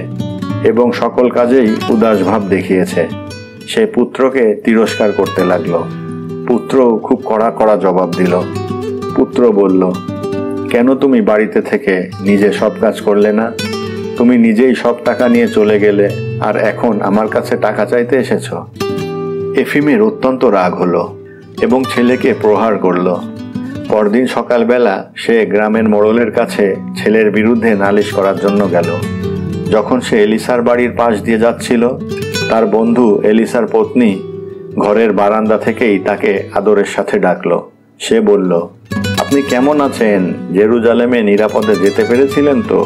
এবং সকল কাজেই উদাস ভাব দেখিয়েছে। সে পুত্রকে তিরস্কার করতে লাগলো। পুত্র খুব কড়া কড়া জবাব দিল। পুত্র বলল, কেন তুমি বাড়িতে থেকে নিজে সব কাজ করলে না? তুমি নিজেই সব টাকা নিয়ে চলে গেলে, আর এখন আমার কাছে টাকা চাইতে এসেছ। এফিমের অত্যন্ত রাগ হলো এবং ছেলেকে প্রহার করল। পরদিন সকালবেলা সে গ্রামের মোড়লের কাছে ছেলের বিরুদ্ধে নালিশ করার জন্য গেল। যখন সে এলিসার বাড়ির পাশ দিয়ে যাচ্ছিল, তার বন্ধু এলিসার পত্নী ঘরের বারান্দা থেকেই তাকে আদরের সাথে ডাকলো। সে বলল, আপনি কেমন আছেন? জেরুজালেমে নিরাপদে যেতে পেরেছিলেন তো?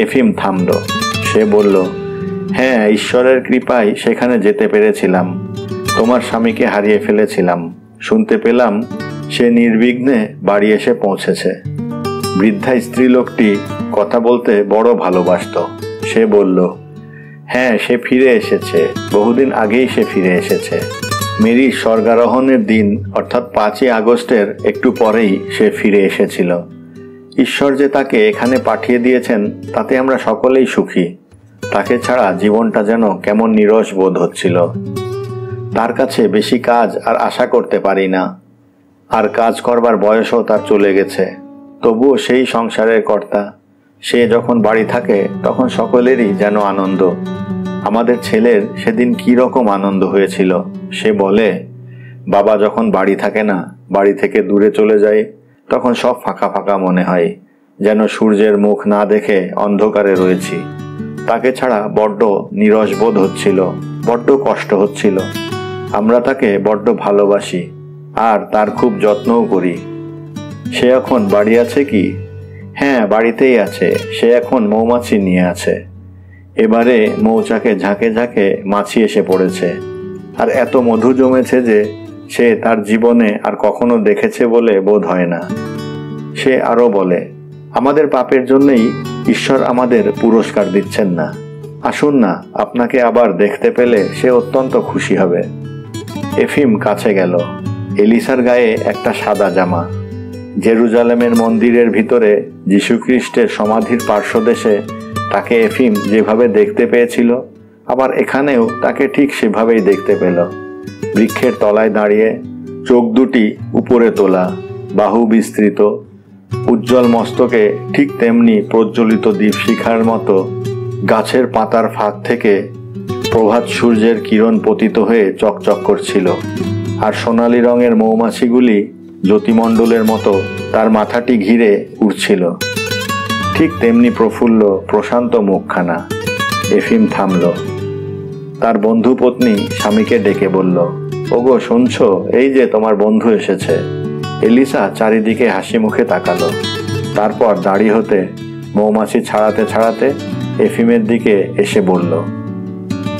এফিম থামল। সে বলল, হ্যাঁ, ঈশ্বরের কৃপায় সেখানে যেতে পেরেছিলাম। তোমার স্বামীকে হারিয়ে ফেলেছিলাম। শুনতে পেলাম সে নির্বিঘ্নে বাড়ি এসে পৌঁছেছে। বৃদ্ধা স্ত্রীলোকটি কথা বলতে বড় ভালোবাসত। সে বলল, হ্যাঁ, সে ফিরে এসেছে। বহুদিন আগেই সে ফিরে এসেছে। মেরির স্বর্গারোহণের দিন অর্থাৎ 5ই আগস্টের একটু পরেই সে ফিরে এসেছিল। ঈশ্বর যে তাকে এখানে পাঠিয়ে দিয়েছেন তাতে আমরা সকলেই সুখী। তাকে ছাড়া জীবনটা যেন কেমন নিরস বোধ হচ্ছিল। তার কাছে বেশি কাজ আর আশা করতে পারি না। আর কাজ করবার বয়সও তার চলে গেছে। তবুও সেই সংসারের কর্তা। সে যখন বাড়ি থাকে তখন সকলেরই যেন আনন্দ। আমাদের ছেলের সেদিন কি রকম আনন্দ হয়েছিল। সে বলে, বাবা যখন বাড়ি থাকে না, বাড়ি থেকে দূরে চলে যায়, তখন সব ফাঁকা ফাঁকা মনে হয়, যেন সূর্যের মুখ না দেখে অন্ধকারে রয়েছি। তাকে ছাড়া বড্ড নিরস বোধ হচ্ছিল, বড্ড কষ্ট হচ্ছিল। আমরা তাকে বড্ড ভালোবাসি আর তার খুব যত্নও করি। সে এখন বাড়ি আছে কি? হ্যাঁ, বাড়িতেই আছে। সে এখন মৌমাছি নিয়ে আছে। এবারে মৌচাকে ঝাঁকে ঝাঁকে মাছি এসে পড়েছে, আর এত মধু জমেছে যে সে তার জীবনে আর কখনো দেখেছে বলে বোধ হয় না। সে আরো বলে, আমাদের পাপের জন্যই ঈশ্বর আমাদের পুরস্কার দিচ্ছেন না। আসুন না, আপনাকে আবার দেখতে পেলে সে অত্যন্ত খুশি হবে। এফিম কাছে গেল। এলিসার গায়ে একটা সাদা জামা। জেরুজালেমের মন্দিরের ভিতরে যীশুখ্রিস্টের সমাধির পার্শ্বদেশে তাকে এফিম যেভাবে দেখতে পেয়েছিল, আবার এখানেও তাকে ঠিক সেভাবেই দেখতে পেল। বৃক্ষের তলায় দাঁড়িয়ে, চোখ দুটি উপরে তোলা, বাহু বিস্তৃত, উজ্জ্বল মস্তকে ঠিক তেমনি প্রজ্বলিত দীপশিখার মতো গাছের পাতার ফাঁক থেকে প্রভাত সূর্যের কিরণ পতিত হয়ে চকচক করছিল। আর সোনালি রঙের মৌমাছিগুলি জ্যোতিমণ্ডলের মতো তার মাথাটি ঘিরে উড়ছিল। ঠিক তেমনি প্রফুল্ল প্রশান্ত মুখখানা। এফিম থামল। তার বন্ধু পত্নী স্বামীকে ডেকে বলল, ওগো শুনছো, এই যে তোমার বন্ধু এসেছে। এলিসা চারিদিকে হাসি মুখে তাকালো। তারপর দাড়ি হতে মৌমাছি ছাড়াতে ছাড়াতে এফিমের দিকে এসে বলল,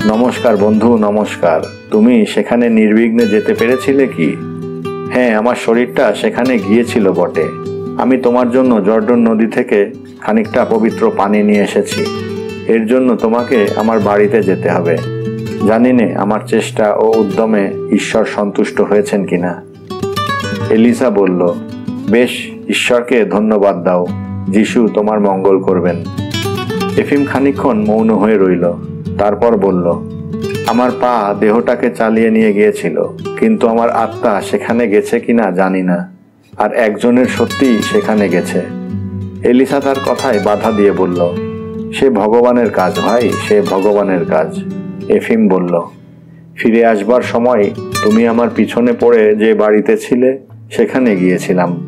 নমস্কার বন্ধু, নমস্কার। তুমি সেখানে নির্বিঘ্নে যেতে পেরেছিলে কি? হ্যাঁ, আমার শরীরটা সেখানে গিয়েছিল বটে। আমি তোমার জন্য জর্ডন নদী থেকে খানিকটা পবিত্র পানি নিয়ে এসেছি। এর জন্য তোমাকে আমার বাড়িতে যেতে হবে। জানি নে আমার চেষ্টা ও উদ্যমে ঈশ্বর সন্তুষ্ট হয়েছেন কিনা। এলিসা বলল, বেশ, ঈশ্বরকে ধন্যবাদ দাও। যিশু তোমার মঙ্গল করবেন। এফিম খানিকক্ষণ মৌন হয়ে রইল। তারপর বলল, আমার পা দেহটাকে চালিয়ে নিয়ে গিয়েছিল, কিন্তু আমার আত্মা সেখানে গেছে কিনা জানি না। আর একজনের সত্যিই সেখানে গেছে। এলিসা তার কথায় বাধা দিয়ে বলল, সে ভগবানের কাজ ভাই, সে ভগবানের কাজ। এফিম বলল, ফিরে আসবার সময় তুমি আমার পিছনে পড়ে যে বাড়িতে ছিলে সেখানে গিয়েছিলাম।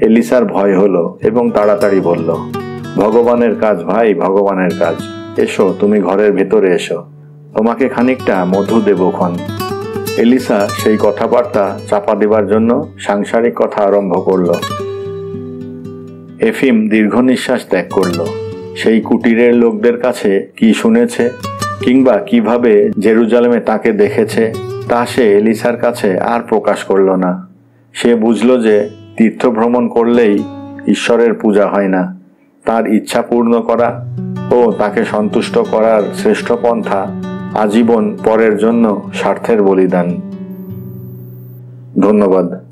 এলিসার ভয় হলো এবং তাড়াতাড়ি বলল, ভগবানের কাজ ভাই, ভগবানের কাজ। এসো, তুমি ঘরের ভেতরে এসো, তোমাকে খানিকটা মধু দেবক্ষণ। এলিসা সেই কথাবার্তা চাপা দেবার জন্য সাংসারিক কথা আরম্ভ করল। এফিম দীর্ঘ নিঃশ্বাস ত্যাগ করল। সেই কুটিরের লোকদের কাছে কি শুনেছে কিংবা কিভাবে জেরুজালেমে তাকে দেখেছে তা সে এলিসার কাছে আর প্রকাশ করল না। সে বুঝল যে তীর্থ ভ্রমণ করলেই ঈশ্বরের পূজা হয় না। তার ইচ্ছা পূর্ণ করা ও তাকে সন্তুষ্ট করার শ্রেষ্ঠ পন্থা আজীবন পরের জন্য স্বার্থের বলিদান। ধন্যবাদ।